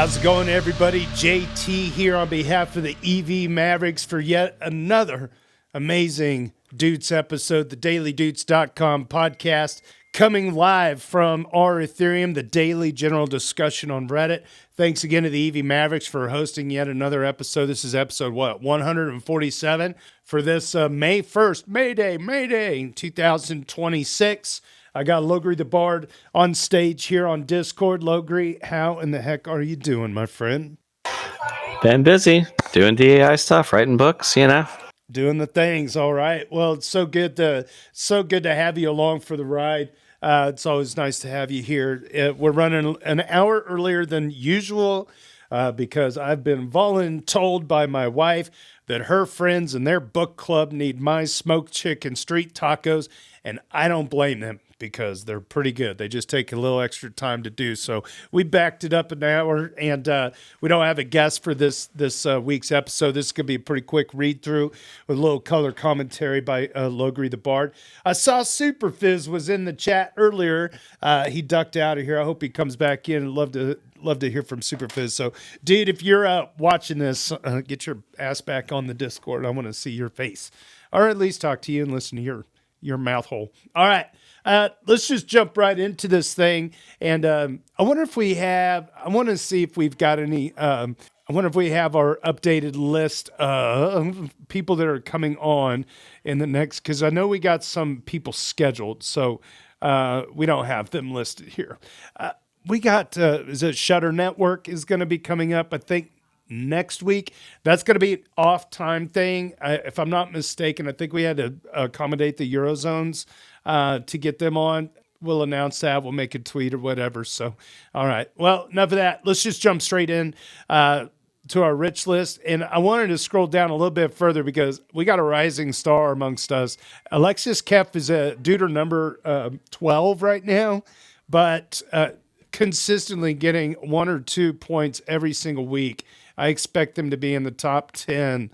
How's it going, everybody? JT here on behalf of the EV Mavericks for yet another amazing Doots episode, the dailydoots.com podcast, coming live from our Ethereum, the daily general discussion on Reddit. Thanks again to the EV Mavericks for hosting yet another episode. This is episode, 147 for this May 1st, May Day, 2026. I got LogrisTheBard on stage here on Discord. Logri, how in the heck are you doing, my friend? Been busy doing DAI stuff, writing books, Doing the things, all right. Well, it's so good to have you along for the ride. It's always nice to have you here. We're running an hour earlier than usual because I've been voluntold by my wife that her friends and their book club need my smoked chicken street tacos, and I don't blame them, because they're pretty good. They just take a little extra time to do. So we backed it up an hour, and we don't have a guest for this week's episode. This is going to be a pretty quick read-through with a little color commentary by LogrisTheBard. I saw Superfizz was in the chat earlier. He ducked out of here. I hope he comes back in. I'd love to hear from Superfizz. So, dude, if you're watching this, get your ass back on the Discord. I want to see your face, or at least talk to you and listen to your mouth hole. All right. Let's just jump right into this thing. And I want to see if we've got any, I wonder if we have our updated list of people that are coming on in the next, because I know we got some people scheduled. So we don't have them listed here. We got, is it Shutter Network is going to be coming up, I think, next week. That's going to be an off time thing. If I'm not mistaken, I think we had to accommodate the Eurozones to get them on. We'll announce that. We'll make a tweet or whatever. So, all right. Well, enough of that. Let's just jump straight in to our rich list. And I wanted to scroll down a little bit further because we got a rising star amongst us. Alexis Kef is a duder number 12 right now, but consistently getting 1 or 2 points every single week. I expect them to be in the top 10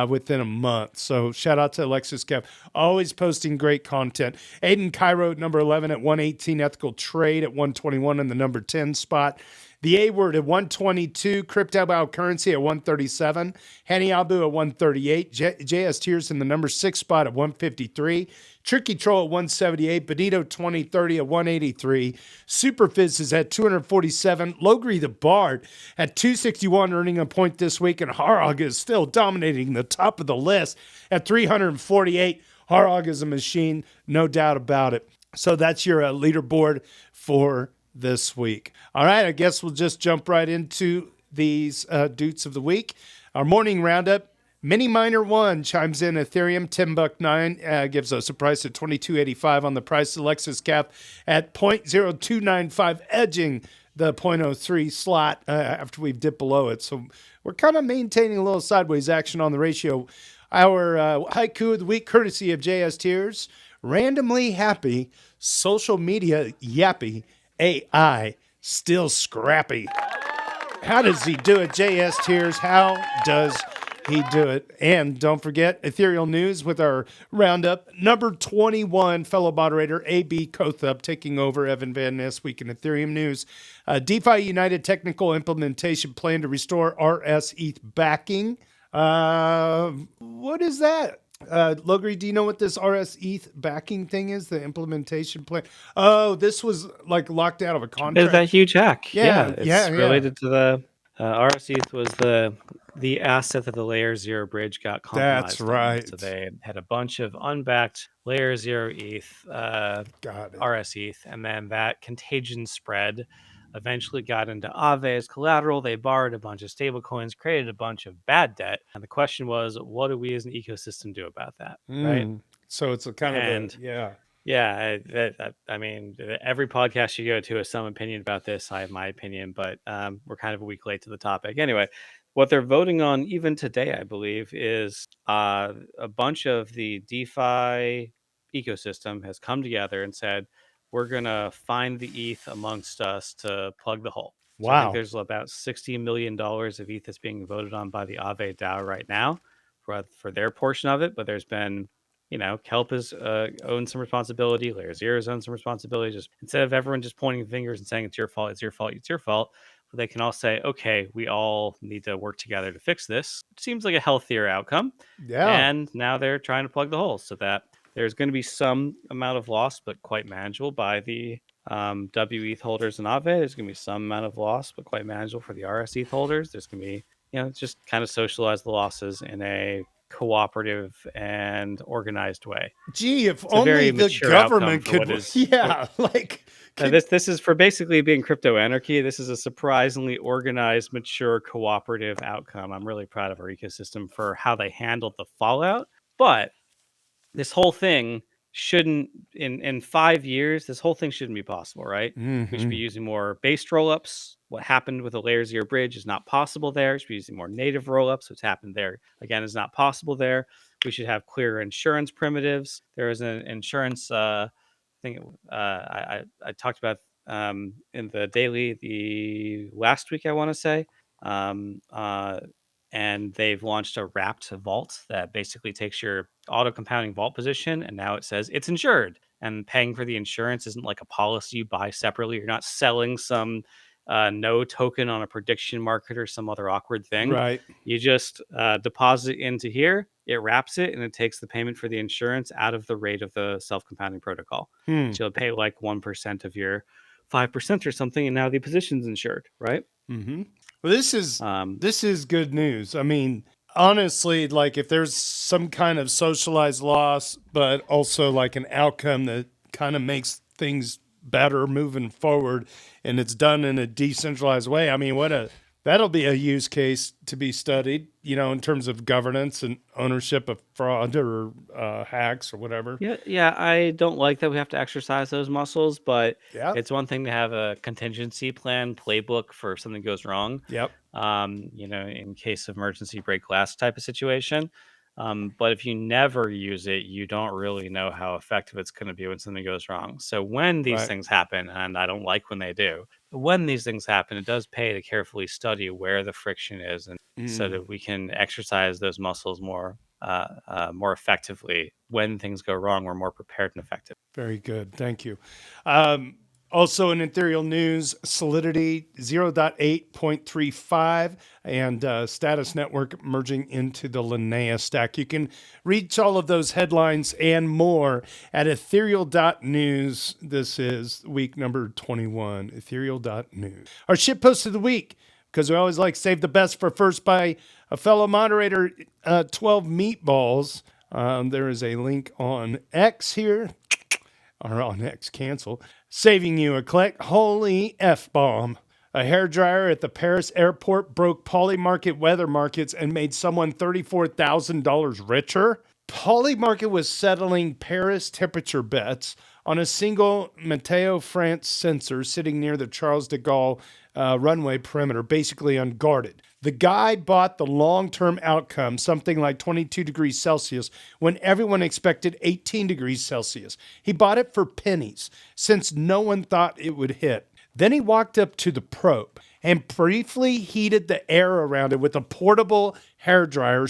within a month. So shout out to Alexis Kev. Always posting great content. Aiden Cairo at number 11 at 118. Ethical Trade at 121 in the number 10 spot. The A-Word at 122. Crypto Bow Currency at 137. Henny Abu at 138. JS Tears in the number 6 spot at 153. Tricky Troll at 178. Benito 2030 at 183. Superfizz is at 247. LogrisTheBard at 261, earning a point this week. And Harog is still dominating the top of the list at 348. Harog is a machine, no doubt about it. So that's your leaderboard for this week. All right, I guess we'll just jump right into these Doots of the week. Our morning roundup. Mini Miner 1 chimes in Ethereum, $10.09, gives us a price of $22.85 on the price. Alexis Cap at 0.0295, edging the 0.03 slot after we've dipped below it. So we're kind of maintaining a little sideways action on the ratio. Our haiku of the week, courtesy of JS Tears, randomly happy, social media yappy, AI still scrappy. How does he do it, JS Tears? How does he do it? And don't forget, Ethereal News with our roundup. Number 21, fellow moderator AB Kothub taking over Evan Van Ness Week in Ethereum News. DeFi United technical implementation plan to restore RS-ETH backing. What is that? Logri, do you know what this RS-ETH backing thing is? The implementation plan? Oh, this was like locked out of a contract. It's that huge hack. It's related to the RS-ETH was the asset that the Layer 0 bridge got compromised. That's right. So they had a bunch of unbacked Layer 0 ETH, RS-ETH, and then that contagion spread eventually got into Aave as collateral. They borrowed a bunch of stable coins, created a bunch of bad debt. And the question was, what do we as an ecosystem do about that? Right. So it's a kind of I mean, every podcast you go to has some opinion about this. I have my opinion, but we're kind of a week late to the topic. Anyway, what they're voting on even today, I believe, is a bunch of the DeFi ecosystem has come together and said, we're going to find the ETH amongst us to plug the hole. So I think there's about $60 million of ETH that's being voted on by the Aave DAO right now for their portion of it. But there's been, Kelp has owned some responsibility. Layer 0's owned some responsibility. Just instead of everyone just pointing fingers and saying it's your fault, they can all say, okay, we all need to work together to fix this. Seems like a healthier outcome. Yeah. And now they're trying to plug the holes so that there's going to be some amount of loss, but quite manageable by the WETH holders and Aave. There's going to be some amount of loss, but quite manageable for the RSETH holders. There's going to be, just kind of socialize the losses in a cooperative and organized way. Gee, if It's a only very the mature outcome government for could. what is. Yeah, like. This is for basically being crypto anarchy. This is a surprisingly organized, mature, cooperative outcome. I'm really proud of our ecosystem for how they handled the fallout. But this whole thing shouldn't, in 5 years, this whole thing shouldn't be possible, right? We should be using more based rollups. What happened with the layer 0 bridge is not possible there. We should be using more native rollups. What's happened there, again, is not possible there. We should have clearer insurance primitives. There is an insurance thing I talked about in the daily the last week, I want to say. And they've launched a wrapped vault that basically takes your auto compounding vault position, and now it says it's insured. And paying for the insurance isn't like a policy you buy separately. You're not selling some no token on a prediction market or some other awkward thing. Right. You just deposit into here, it wraps it, and it takes the payment for the insurance out of the rate of the self-compounding protocol. So you'll pay like 1% of your 5% or something, and now the position's insured, right? Well, this is good news. I mean, honestly, like if there's some kind of socialized loss, but also like an outcome that kind of makes things better moving forward, and it's done in a decentralized way. I mean, that'll be a use case to be studied, in terms of governance and ownership of fraud or hacks or whatever. Yeah, I don't like that we have to exercise those muscles, but Yeah. it's one thing to have a contingency plan playbook for if something goes wrong. Yep. In case of emergency break glass type of situation. But if you never use it, you don't really know how effective it's going to be when something goes wrong. So when these Right. things happen, and I don't like when they do, but when these things happen, it does pay to carefully study where the friction is, and so that we can exercise those muscles more effectively when things go wrong. We're more prepared and effective. Very good. Thank you. Also in Ethereum news, Solidity 0.8.35 and Status Network merging into the Linnea stack. You can reach all of those headlines and more at ethereal.news. This is week number 21, ethereal.news. Our shitpost of the week, because we always like save the best for first by a fellow moderator, 12 Meatballs. There is a link on X here, or on X cancel, saving you a click. Holy F-bomb. A hairdryer at the Paris airport broke Polymarket weather markets and made someone $34,000 richer. Polymarket was settling Paris temperature bets on a single Météo France sensor sitting near the Charles de Gaulle runway perimeter, basically unguarded. The guy bought the long-term outcome, something like 22 degrees Celsius, when everyone expected 18 degrees Celsius. He bought it for pennies, since no one thought it would hit. Then he walked up to the probe and briefly heated the air around it with a portable hairdryer,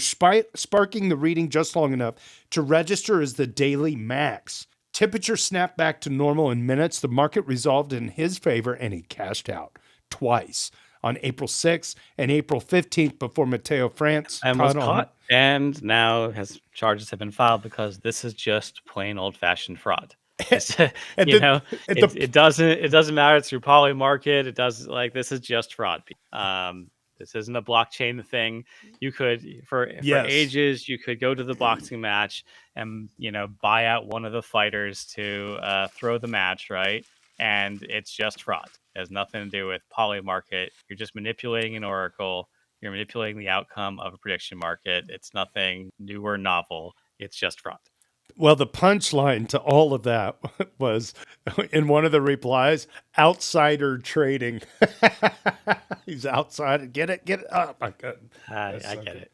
sparking the reading just long enough to register as the daily max. Temperature snapped back to normal in minutes. The market resolved in his favor, and he cashed out twice. On April 6th and April 15th before Météo France And was caught. And now charges have been filed because this is just plain old-fashioned fraud. It doesn't matter. It's through Polymarket. It does this is just fraud. This isn't a blockchain thing. You could for ages you could go to the boxing match and buy out one of the fighters to throw the match, right? And it's just fraud. It has nothing to do with Polymarket. You're just manipulating an oracle. You're manipulating the outcome of a prediction market. It's nothing new or novel. It's just fraud. Well, the punchline to all of that was in one of the replies, outsider trading. He's outside. Get it? Oh, my God. I get it.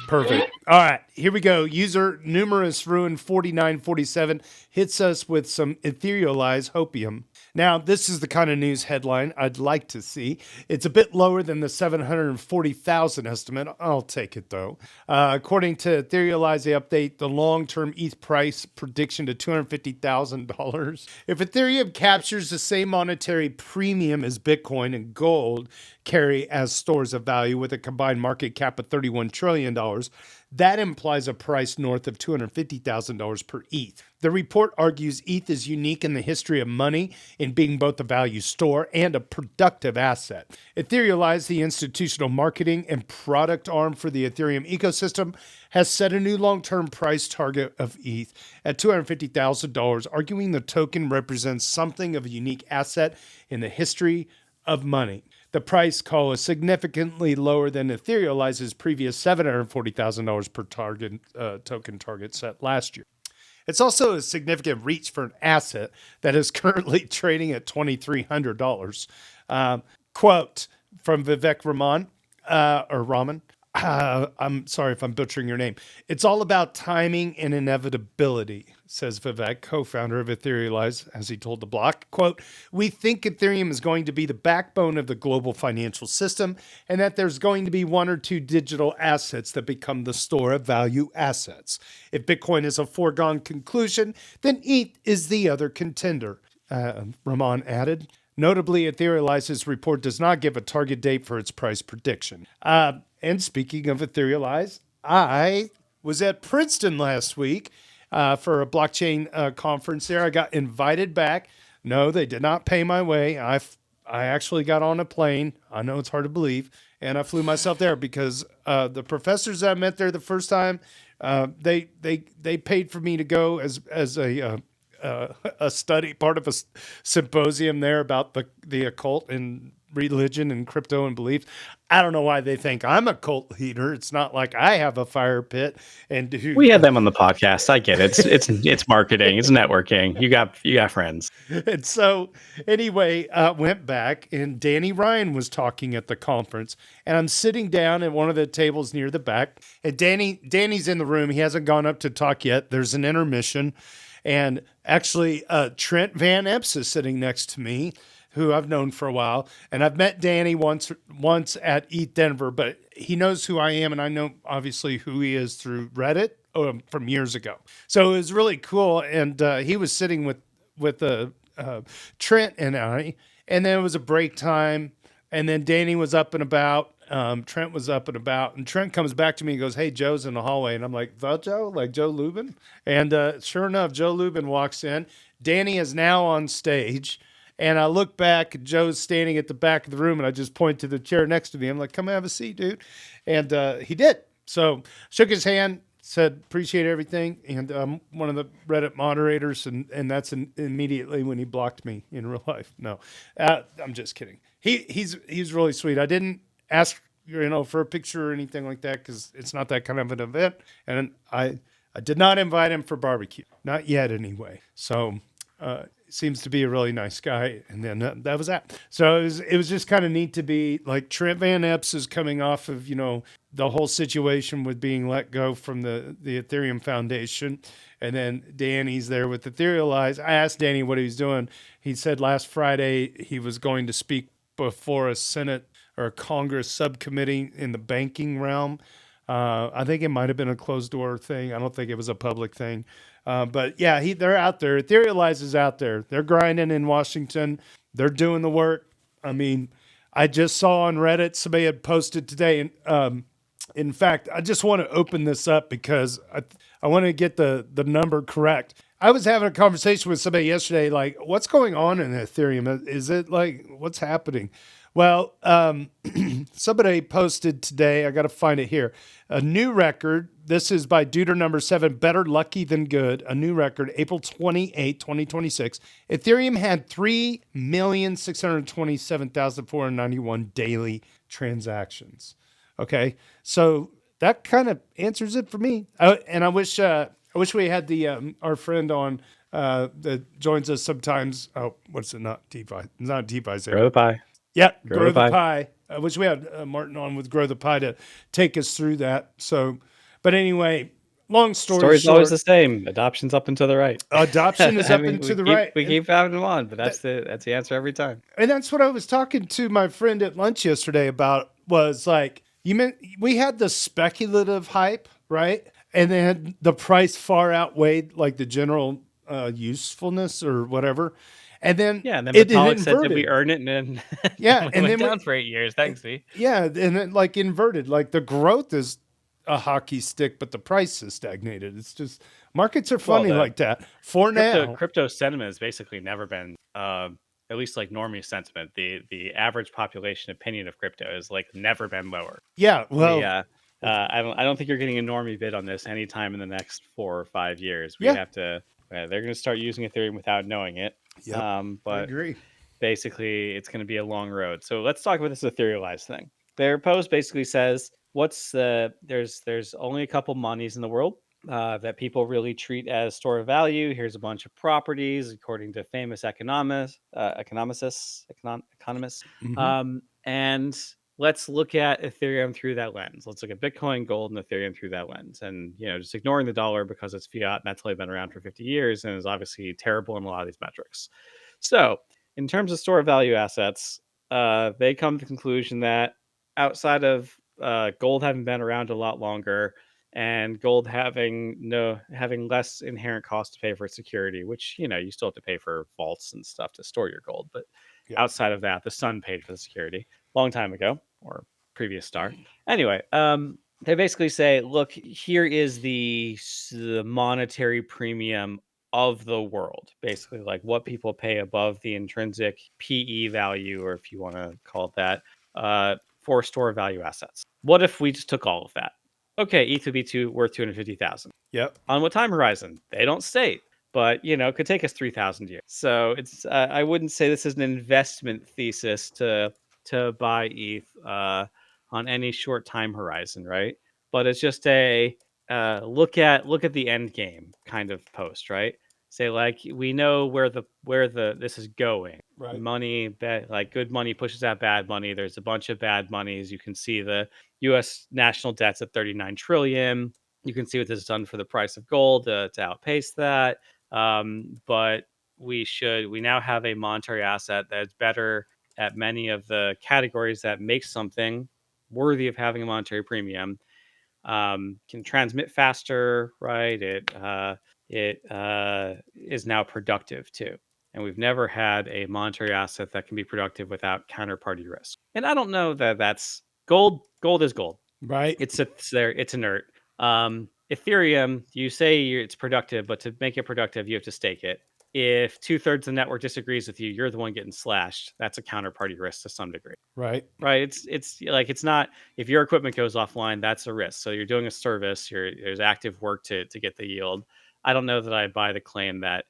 Perfect. All right, here we go. User Numerous Ruin 4947 hits us with some etherealized hopium. Now, this is the kind of news headline I'd like to see. It's a bit lower than the 740,000 estimate. I'll take it though. According to Etherealize, they update the long-term ETH price prediction to $250,000. If Ethereum captures the same monetary premium as Bitcoin and gold carry as stores of value with a combined market cap of $31 trillion, that implies a price north of $250,000 per ETH. The report argues ETH is unique in the history of money in being both a value store and a productive asset. Etherealize, the institutional marketing and product arm for the Ethereum ecosystem, has set a new long-term price target of ETH at $250,000, arguing the token represents something of a unique asset in the history of money. The price call is significantly lower than Etherealize's previous $740,000 per token target set last year. It's also a significant reach for an asset that is currently trading at $2,300. Quote from Vivek Raman, I'm sorry if I'm butchering your name. It's all about timing and inevitability, says Vivek, co-founder of Etherealize, as he told the block. Quote, we think Ethereum is going to be the backbone of the global financial system and that there's going to be one or two digital assets that become the store of value assets. If Bitcoin is a foregone conclusion, then ETH is the other contender, Raman added. Notably, Etherealize's report does not give a target date for its price prediction. And speaking of Etherealize, I was at Princeton last week for a blockchain conference there. I got invited back. No, they did not pay my way. I actually got on a plane. I know it's hard to believe. And I flew myself there because the professors I met there the first time, they paid for me to go as a study, part of a symposium there about the occult and religion and crypto and beliefs. I don't know why they think I'm a cult leader. It's not like I have a fire pit and we had them on the podcast. I get it. It's marketing. It's networking. You got friends. And so anyway, went back and Danny Ryan was talking at the conference and I'm sitting down at one of the tables near the back and Danny's in the room. He hasn't gone up to talk yet. There's an intermission. And actually, Trent Van Epps is sitting next to me, who I've known for a while. And I've met Danny once at ETH Denver, but he knows who I am. And I know, obviously, who he is through Reddit from years ago. So it was really cool. And he was sitting with Trent and I. And then it was a break time. And then Danny was up and about. Trent was up and about, and Trent comes back to me and goes, hey, Joe's in the hallway. And I'm like, the Joe? Like Joe Lubin? And sure enough, Joe Lubin walks in. Danny is now on stage. And I look back, Joe's standing at the back of the room, and I just point to the chair next to me. I'm like, come have a seat, dude. And he did. So shook his hand, said, appreciate everything. And I'm one of the Reddit moderators, and that's immediately when he blocked me in real life. No, I'm just kidding. He's really sweet. I didn't ask for a picture or anything like that because it's not that kind of an event, and I did not invite him for barbecue, not yet anyway. So seems to be a really nice guy, and then that was that. So it was just kind of neat to be like Trent Van Epps is coming off of the whole situation with being let go from the Ethereum Foundation, and then Danny's there with Etherealize. I asked Danny what he was doing. He said last Friday he was going to speak before a Senate or a Congress subcommittee in the banking realm. I think it might have been a closed door thing. I don't think it was a public thing. But yeah, they're out there. Etherealize is out there. They're grinding in Washington. They're doing the work. I mean, I just saw on Reddit, somebody had posted today. And in fact, I just want to open this up because I want to get the number correct. I was having a conversation with somebody yesterday, like, what's going on in Ethereum? Is it like, what's happening? Well, somebody posted today, I got to find it here, a new record. This is by Duder number 7, Better Lucky Than Good, a new record, April 28, 2026. Ethereum had 3,627,491 daily transactions. Okay, so that kind of answers it for me. And I wish we had our friend on that joins us sometimes. Oh, what's it? Not DeFi. Not DeFi. Grow the pie. Yeah, Grow the Pie. I wish we had Martin on with Grow the Pie to take us through that. So, but anyway, long story Story's always the short, same. Adoption's up and to the right. adoption is I up mean, and to the right. we keep having them on, but That, that's the answer every time. and that's what I was talking to my friend at lunch yesterday about was like you meant we had the speculative hype, right? And then the price far outweighed like the general usefulness or whatever. And then Yeah, and then it Vitalik said, "Did we inverted. earn it?" And then, Yeah, then we and went then down for 8 years. Thanks, V. yeah, and then like inverted. Like the growth is a hockey stick, but the price is stagnated. It's just markets are Well, funny the like that for now. crypto sentiment has basically never been, at least like normie sentiment. The average population opinion of crypto has like never been lower. Yeah, We well, I don't think you're getting a normie bid on this anytime in the next 4 or 5 years. We yeah, have to. They're going to start using Ethereum without knowing it. yep, I But agree. basically, it's going to be a long road. So let's talk about this etherealized thing. Their post basically says, "What's the there's only a couple monies in the world." That people really treat as store of value. Here's a bunch of properties, according to famous economists. Hmm. And let's look at Ethereum through that lens. Let's look at Bitcoin, gold, and Ethereum through that lens. And just ignoring the dollar because it's fiat and that's only been around for 50 years and is obviously terrible in a lot of these metrics. So, in terms of store of value assets, they come to the conclusion that outside of gold having been around a lot longer and gold having less inherent cost to pay for security, which you still have to pay for vaults and stuff to store your gold, but Yep. outside of that, the sun paid for the security long time ago, or previous star. Anyway, they basically say, look, here is the monetary premium of the world, basically like what people pay above the intrinsic PE value, or if you want to call it that, for store value assets. What if we just took all of that? Okay, ETH would be worth 250,000. Yep. On what time horizon? They don't state, but it could take us 3,000 years. So it's I wouldn't say this is an investment thesis to buy ETH on any short time horizon, right? But it's just a look at the end game kind of post, right? Say like we know where the this is going. Right. Money, like good money pushes out bad money. There's a bunch of bad monies. You can see the U.S. national debt's at 39 trillion. You can see what this has done for the price of gold to outpace that. But we now have a monetary asset that's better at many of the categories that make something worthy of having a monetary premium. Can transmit faster, right? It is now productive too. And we've never had a monetary asset that can be productive without counterparty risk. And I don't know that that's gold. Gold is gold. Right. It's there. It's inert. Ethereum, you say it's productive, but to make it productive, you have to stake it. If 2/3 of the network disagrees with you, you're the one getting slashed. That's a counterparty risk to some degree, Right. right? It's like it's not if your equipment goes offline, that's a risk. So you're doing a service. There's active work to get the yield. I don't know that I buy the claim that.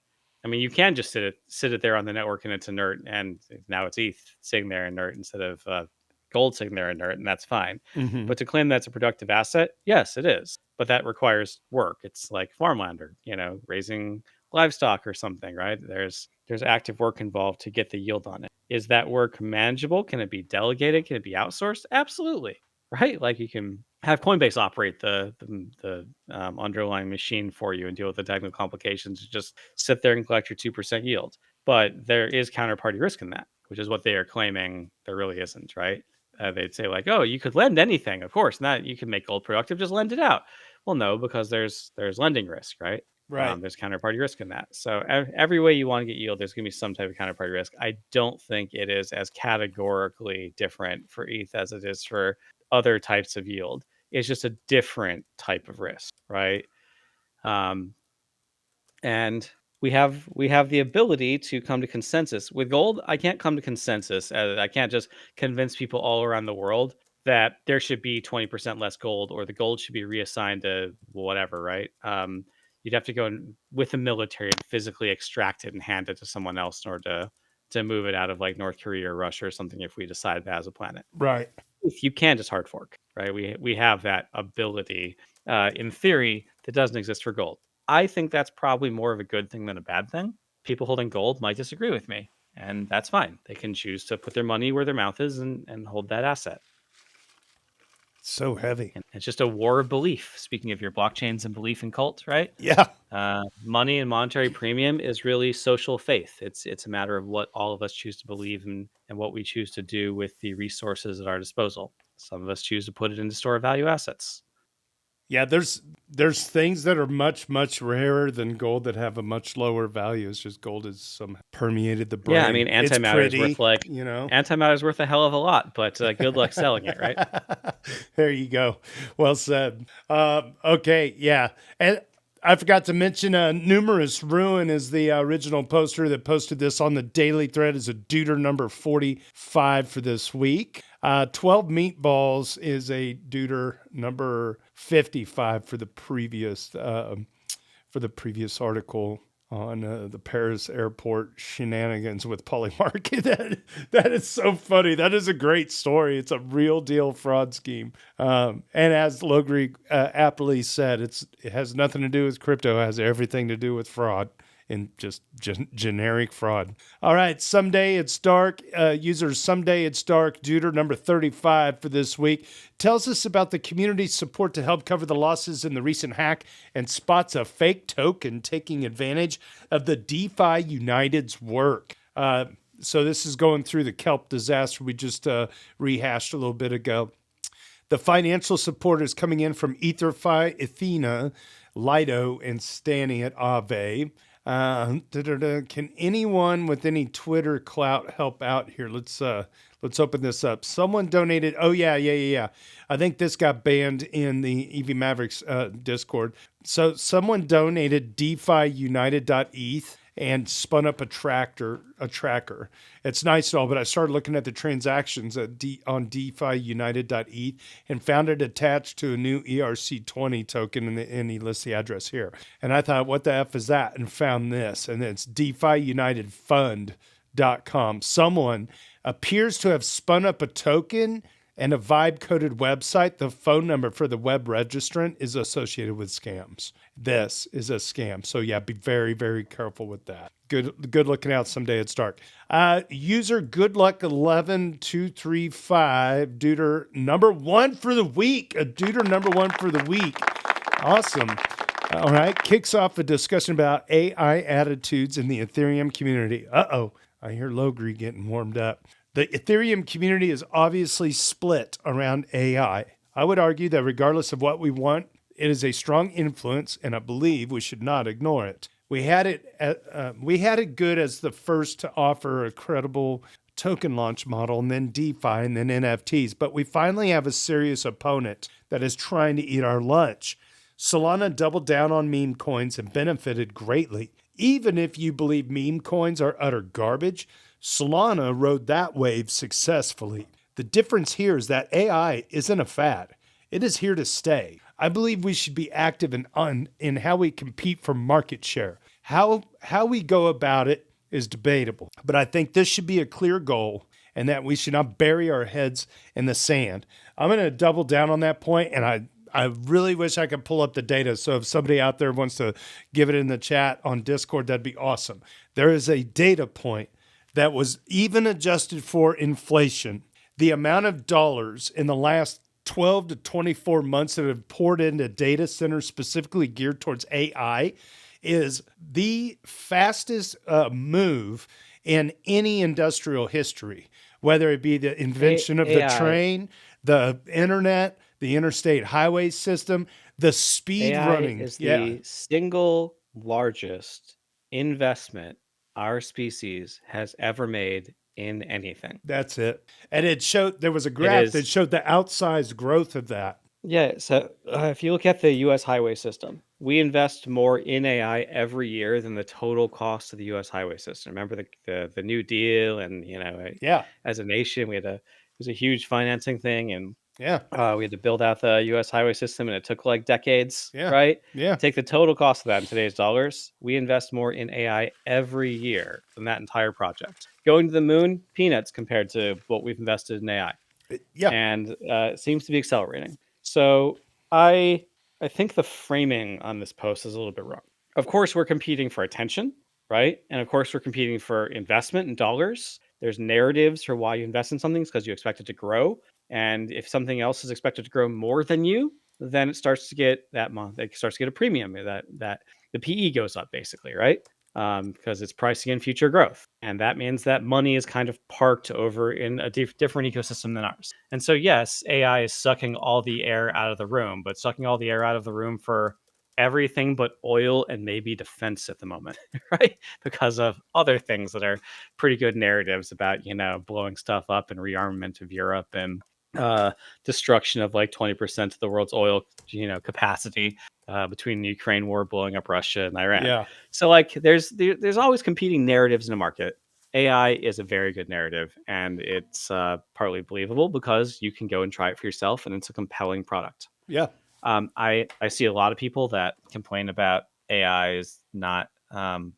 I mean, you can just sit it there on the network and it's inert, and now it's ETH sitting there inert instead of gold sitting there inert, and that's fine. Hmm. But to claim that's a productive asset, yes, it is. But that requires work. It's like farmland or, raising livestock or something, right? There's active work involved to get the yield on it. Is that work manageable? Can it be delegated? Can it be outsourced? Absolutely. Right? Like you can have Coinbase operate the underlying machine for you and deal with the technical complications. Just sit there and collect your 2% yield. But there is counterparty risk in that, which is what they are claiming there really isn't, right? They'd say like, "Oh, you could lend anything, of course, not you can make gold productive, just lend it out." Well, no, because there's lending risk, right? Right. There's counterparty risk in that. So every way you want to get yield, there's going to be some type of counterparty risk. I don't think it is as categorically different for ETH as it is for other types of yield. It's just a different type of risk, right? Um, and we have the ability to come to consensus with gold. I can't come to consensus. I can't just convince people all around the world that there should be 20% less gold or the gold should be reassigned to whatever, right? You'd have to go with the military and physically extract it and hand it to someone else in order to move it out of like North Korea or Russia or something if we decide that as a planet. Right. If you can just hard fork, right? We have that ability in theory that doesn't exist for gold. I think that's probably more of a good thing than a bad thing. People holding gold might disagree with me, and that's fine. They can choose to put their money where their mouth is and hold that asset. So heavy. And it's just a war of belief. Speaking of your blockchains and belief in cult, right? Yeah. Money and monetary premium is really social faith. It's a matter of what all of us choose to believe in and what we choose to do with the resources at our disposal. Some of us choose to put it into store of value assets. Yeah, there's things that are much, much rarer than gold that have a much lower value. It's just gold has some permeated the brain. Yeah, I mean, It's antimatter is pretty, worth antimatter is worth a hell of a lot, but good luck selling it, right? There you go. Well said. Okay, yeah. And I forgot to mention Numerous Ruin is the original poster that posted this on the daily thread as a Duder number 45 for this week. 12 Meatballs is a Duder number 55 for the previous article on the Paris airport shenanigans with Polymarket. That is so funny. That is a great story. It's a real deal fraud scheme. And as Logri aptly said, it has nothing to do with crypto. It has everything to do with fraud and just generic fraud. All right, Someday It's Dark. User Someday It's Dark, Duder number 35 for this week, tells us about the community support to help cover the losses in the recent hack and spots a fake token taking advantage of the DeFi United's work. So this is going through the kelp disaster we just rehashed a little bit ago. The financial support is coming in from EtherFi, Athena, Lido, and Stanny at Aave. Can anyone with any Twitter clout help out here? Let's open this up. Someone donated. Oh yeah. I think this got banned in the EV Mavericks Discord. So someone donated DeFiUnited.eth and spun up a tracker. It's nice and all, but I started looking at the transactions on DeFiUnited.eth and found it attached to a new ERC20 token, and he lists the address here. And I thought, what the F is that? And found this, and it's DeFiUnitedFund.com. Someone appears to have spun up a token and a vibe-coded website. The phone number for the web registrant is associated with scams. This is a scam. So yeah, be very, very careful with that. Good looking out. Someday It's Dark. User Goodluck11235, Duder number 1 for the week. A Duder number 1 for the week. Awesome. All right. Kicks off a discussion about AI attitudes in the Ethereum community. Uh-oh. I hear Logri getting warmed up. The Ethereum community is obviously split around AI. I would argue that regardless of what we want, it is a strong influence, and I believe we should not ignore it. We had it good as the first to offer a credible token launch model, and then DeFi, and then NFTs. But we finally have a serious opponent that is trying to eat our lunch. Solana doubled down on meme coins and benefited greatly. Even if you believe meme coins are utter garbage, Solana rode that wave successfully. The difference here is that AI isn't a fad. It is here to stay. I believe we should be active in how we compete for market share. How we go about it is debatable, but I think this should be a clear goal and that we should not bury our heads in the sand. I'm going to double down on that point, and I really wish I could pull up the data. So if somebody out there wants to give it in the chat on Discord, that'd be awesome. There is a data point that was even adjusted for inflation. The amount of dollars in the last 12 to 24 months that have poured into data centers specifically geared towards AI is the fastest move in any industrial history, whether it be the invention of the train, the internet, the interstate highway system, the speed AI running. is the single largest investment our species has ever made in anything. That's it. And there was a graph that showed the outsized growth of that. Yeah. So if you look at the U.S. highway system, we invest more in AI every year than the total cost of the U.S. highway system. Remember the New Deal, and as a nation, it was a huge financing thing, and we had to build out the U.S. highway system, and it took like decades, right? Yeah. Take the total cost of that in today's dollars. We invest more in AI every year than that entire project. Going to the moon, peanuts compared to what we've invested in AI. Yeah. And it seems to be accelerating. So I think the framing on this post is a little bit wrong. Of course, we're competing for attention, right? And of course, we're competing for investment in dollars. There's narratives for why you invest in something because you expect it to grow. And if something else is expected to grow more than you, then it starts to get that month. It starts to get a premium. That the PE goes up basically, right? Because it's pricing in future growth, and that means that money is kind of parked over in a different ecosystem than ours. And so, yes, AI is sucking all the air out of the room, but sucking all the air out of the room for everything but oil and maybe defense at the moment, right? Because of other things that are pretty good narratives about, blowing stuff up and rearmament of Europe and destruction of like 20% of the world's oil, capacity between the Ukraine war blowing up Russia and Iran. Yeah. So like there's always competing narratives in a market. AI is a very good narrative, and it's partly believable because you can go and try it for yourself, and it's a compelling product. Yeah. I see a lot of people that complain about AI is not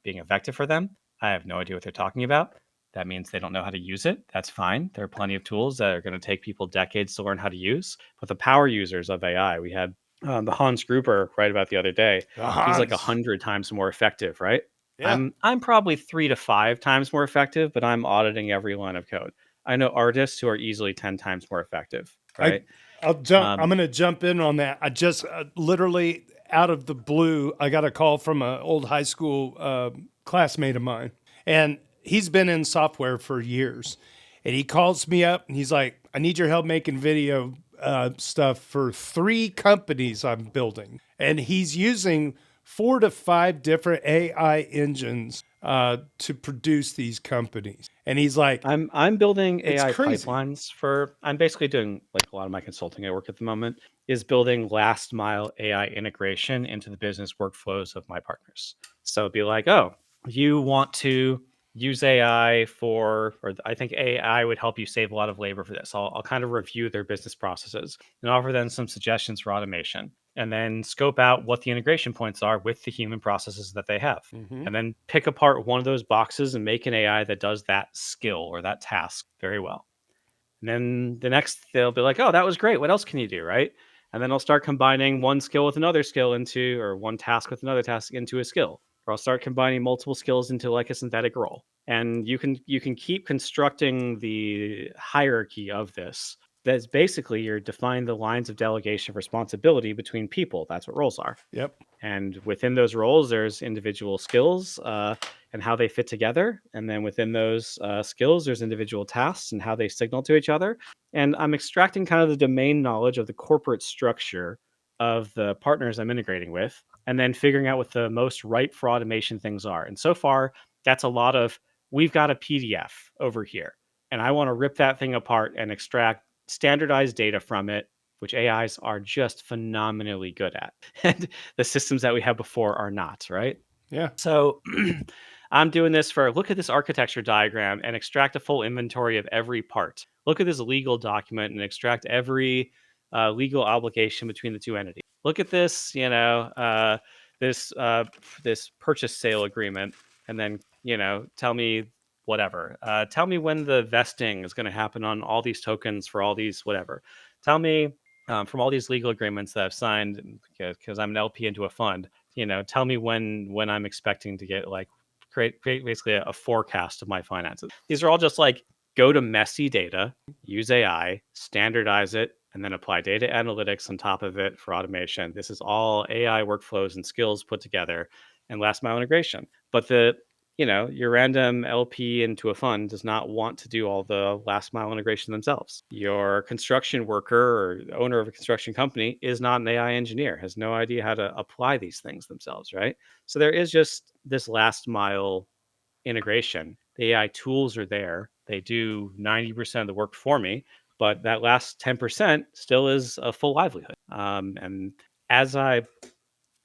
being effective for them. I have no idea what they're talking about. That means they don't know how to use it. That's fine. There are plenty of tools that are going to take people decades to learn how to use. But the power users of AI, we had the Hans Gruber right about the other day. He's like Hans. 100 times more effective, right? Yeah. I'm probably 3 to 5 times more effective, but I'm auditing every line of code. I know artists who are easily 10 times more effective, right? I'll jump. I'm Um, going to jump in on that. I just literally out of the blue, I got a call from an old high school classmate of mine, and he's been in software for years. And he calls me up and he's like, "I need your help making video stuff for 3 companies I'm building," and he's using 4 to 5 different AI engines to produce these companies. And he's like, I'm building "It's AI crazy." pipelines for. I'm basically doing like a lot of my consulting at work at the moment is building last mile AI integration into the business workflows of my partners. So it'd be like, oh, you want to use AI for, or I think AI would help you save a lot of labor for this. I'll kind of review their business processes and offer them some suggestions for automation, and then scope out what the integration points are with the human processes that they have, Mm-hmm. and then pick apart one of those boxes and make an AI that does that skill or that task very well. And then the next, they'll be like, oh, that was great. What else can you do? Right. And then I'll start combining one skill with another skill into, or one task with another task into a skill. Or I'll start combining multiple skills into like a synthetic role. And you can keep constructing the hierarchy of this. That's basically you're define the lines of delegation of responsibility between people. That's what roles are. Yep. And within those roles, there's individual skills and how they fit together. And then within those skills, there's individual tasks and how they signal to each other. And I'm extracting kind of the domain knowledge of the corporate structure of the partners I'm integrating with, and then figuring out what the most ripe for automation things are. And so far, that's a lot of we've got a PDF over here, and I want to rip that thing apart and extract standardized data from it, which AIs are just phenomenally good at. And the systems that we had before are not, right? Yeah. So I'm doing this for look at this architecture diagram and extract a full inventory of every part. Look at this legal document and extract every legal obligation between the two entities. Look at this, this this purchase sale agreement, and then tell me whatever. Tell me when the vesting is going to happen on all these tokens for all these whatever. Tell me from all these legal agreements that I've signed because I'm an LP into a fund. Tell me when I'm expecting to get like create basically a forecast of my finances. These are all just like go to messy data, use AI, standardize it, and then apply data analytics on top of it for automation. This is all AI workflows and skills put together and last mile integration. But your random LP into a fund does not want to do all the last mile integration themselves. Your construction worker or owner of a construction company is not an AI engineer, has no idea how to apply these things themselves, right? So there is just this last mile integration. The AI tools are there. They do 90% of the work for me, but that last 10% still is a full livelihood. And as I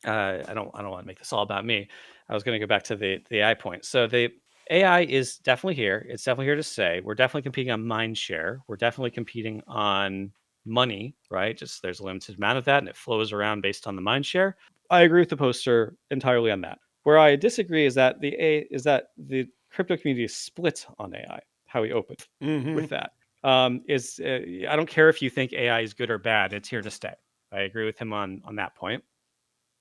don't want to make this all about me. I was going to go back to the AI point. So the AI is definitely here. It's definitely here to stay. We're definitely competing on mind share. We're definitely competing on money, right? Just there's a limited amount of that, and it flows around based on the mind share. I agree with the poster entirely on that. Where I disagree is that the crypto community is split on AI. How we open Mm-hmm. with that is I don't care if you think AI is good or bad. It's here to stay. I agree with him on that point.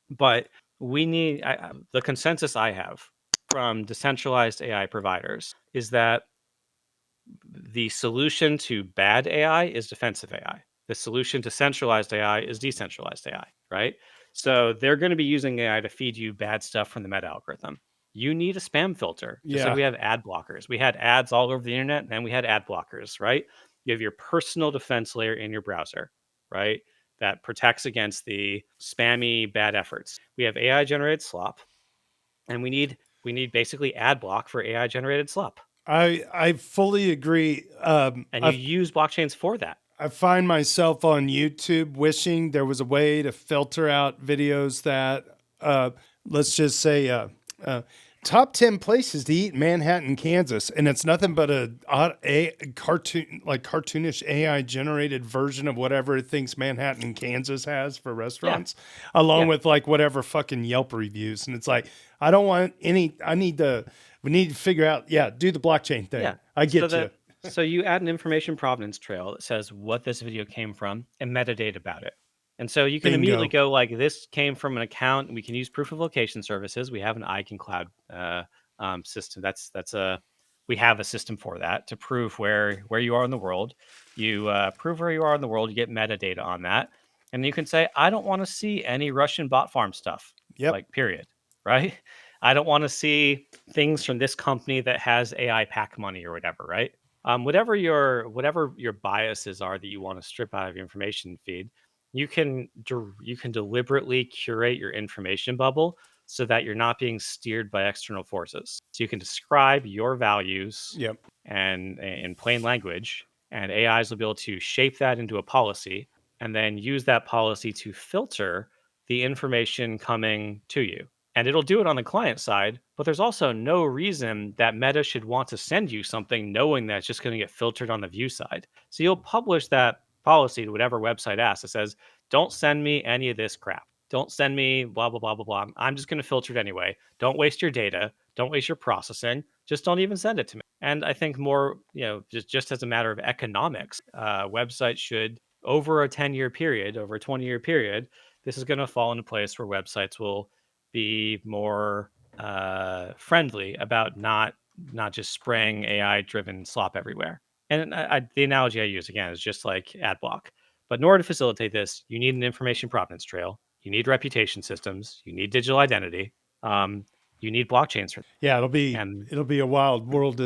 But we need the consensus I have from decentralized AI providers is that the solution to bad AI is defensive AI. The solution to centralized AI is decentralized AI, right? So they're going to be using AI to feed you bad stuff from the meta algorithm. You need a spam filter, just like Yeah. we have ad blockers. We had ads all over the internet, and we had ad blockers, right? You have your personal defense layer in your browser, right? That protects against the spammy bad efforts. We have AI generated slop, and we need basically ad block for AI generated slop. I fully agree. And you use blockchains for that. I find myself on YouTube wishing there was a way to filter out videos that, let's just say, top 10 places to eat in Manhattan, Kansas. And it's nothing but a cartoon, like cartoonish AI generated version of whatever it thinks Manhattan, Kansas has for Yeah. restaurants, along Yeah. with like whatever fucking Yelp reviews. And it's like, we need to figure out, yeah, do the blockchain thing. Yeah. I So get you. that so you add an information provenance trail that says what this video came from and metadata about it. And so you can immediately Bingo. go like this came from an account. We can use proof of location services. We have an Icon Cloud system. That's a we have a system for that to prove where you are in the world. You prove where you are in the world. You get metadata on that, and you can say I don't want to see any Russian bot farm stuff. Yep. Like period. Right. I don't want to see things from this company that has AI pack money or whatever, right? Whatever your biases are that you want to strip out of your information feed, you can deliberately curate your information bubble so that you're not being steered by external forces. So you can describe your values Yep. and in plain language, and AIs will be able to shape that into a policy and then use that policy to filter the information coming to you. And it'll do it on the client side, but there's also no reason that Meta should want to send you something knowing that it's just going to get filtered on the view side. So you'll publish that policy to whatever website asks. It says, don't send me any of this crap. Don't send me blah, blah, blah, blah, blah. I'm just going to filter it anyway. Don't waste your data. Don't waste your processing. Just don't even send it to me. And I think more, just as a matter of economics, websites should, over a 10-year period, over a 20-year period, this is going to fall into place where websites will be more friendly about not just spraying AI driven slop everywhere. And the analogy I use again is just like ad block. But in order to facilitate this, you need an information provenance trail, you need reputation systems, you need digital identity, um, you need blockchains for that. Yeah, And it'll be a wild world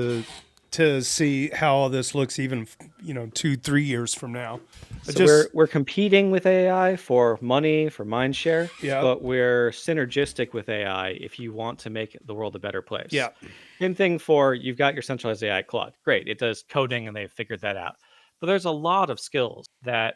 to see how all this looks even 2-3 years from now. so we're competing with AI for money, for mind share, Yeah. but we're synergistic with AI if you want to make the world a better place. Yeah. Same thing for you've got your centralized AI Claude. Great, it does coding and they've figured that out. But there's a lot of skills that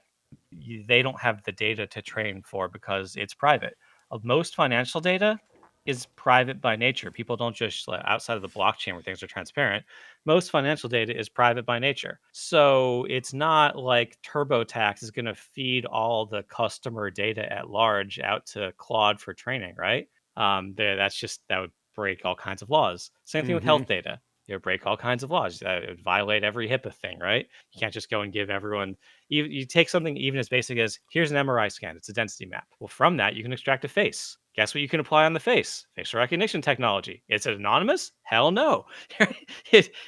they don't have the data to train for because it's private. Most financial data is private by nature. People don't just outside of the blockchain where things are transparent. Most financial data is private by nature. So it's not like TurboTax is going to feed all the customer data at large out to Claude for training, right? That would break all kinds of laws. Same thing with Mm-hmm. health data. It would break all kinds of laws. It would violate every HIPAA thing, right? You can't just go and give everyone. You take something even as basic as here's an MRI scan. It's a density map. Well, from that you can extract a face. Guess what you can apply on the face? Facial recognition technology. Is it anonymous? Hell no.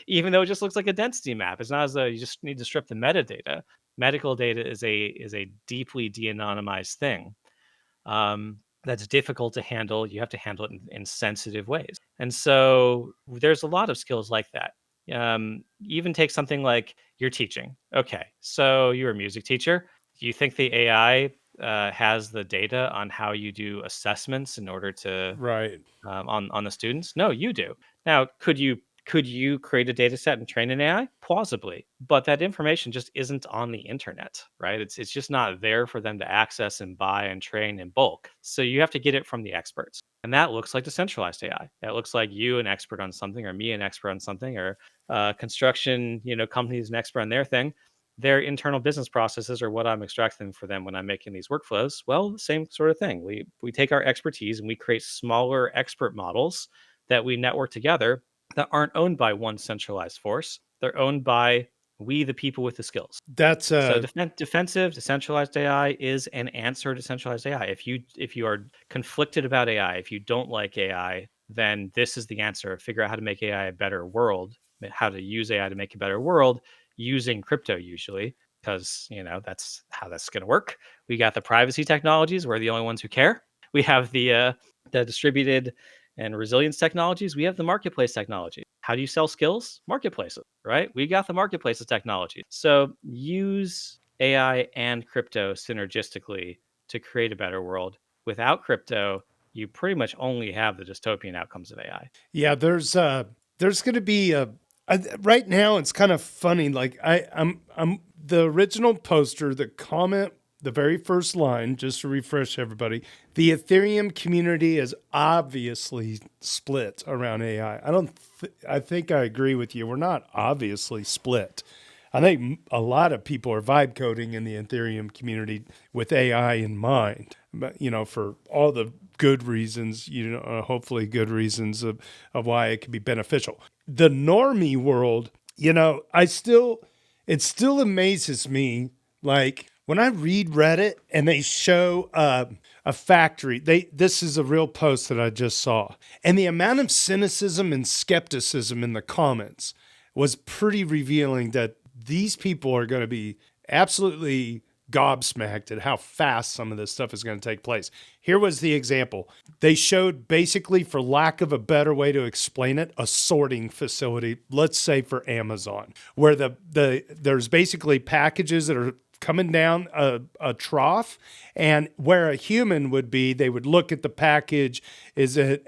Even though it just looks like a density map, it's not as though you just need to strip the metadata. Medical data is a deeply de-anonymized thing. That's difficult to handle. You have to handle it in sensitive ways. And so there's a lot of skills like that. Even take something like you're teaching. Okay, so you're a music teacher. Do you think the AI has the data on how you do assessments in order to Right. on the students? No, you do. Now, could you create a data set and train an AI? Plausibly, but that information just isn't on the internet, right? It's just not there for them to access and buy and train in bulk. So you have to get it from the experts. And that looks like decentralized AI. That looks like you an expert on something, or me an expert on something, or construction, companies an expert on their thing. Their internal business processes are what I'm extracting for them when I'm making these workflows. Well, the same sort of thing. We take our expertise and we create smaller expert models that we network together that aren't owned by one centralized force. They're owned by we, the people with the skills. That's So defensive, decentralized AI is an answer to centralized AI. If you are conflicted about AI, if you don't like AI, then this is the answer. Figure out how to make AI a better world. how to use AI to make a better world using crypto usually, because that's how that's going to work. We got the privacy technologies. We're the only ones who care. We have the distributed and resilience technologies. We have the marketplace technology. How do you sell skills? Marketplaces, right? We got the marketplaces technology. So use AI and crypto synergistically to create a better world. Without crypto, you pretty much only have the dystopian outcomes of AI. Yeah, there's going to be right now it's kind of funny. Like I'm the original poster, the comment, the very first line, just to refresh everybody. The Ethereum community is obviously split around AI. I think I agree with you. We're not obviously split. I think a lot of people are vibe coding in the Ethereum community with AI in mind, but for all the good reasons, hopefully good reasons of why it can be beneficial. The normie world, it still amazes me. Like when I read Reddit and they show a factory, this is a real post that I just saw, and the amount of cynicism and skepticism in the comments was pretty revealing that these people are going to be absolutely gobsmacked at how fast some of this stuff is going to take place. Here was the example. They showed, basically, for lack of a better way to explain it, a sorting facility, let's say for Amazon, where there's basically packages that are coming down a trough, and where a human would be, they would look at the package. Is it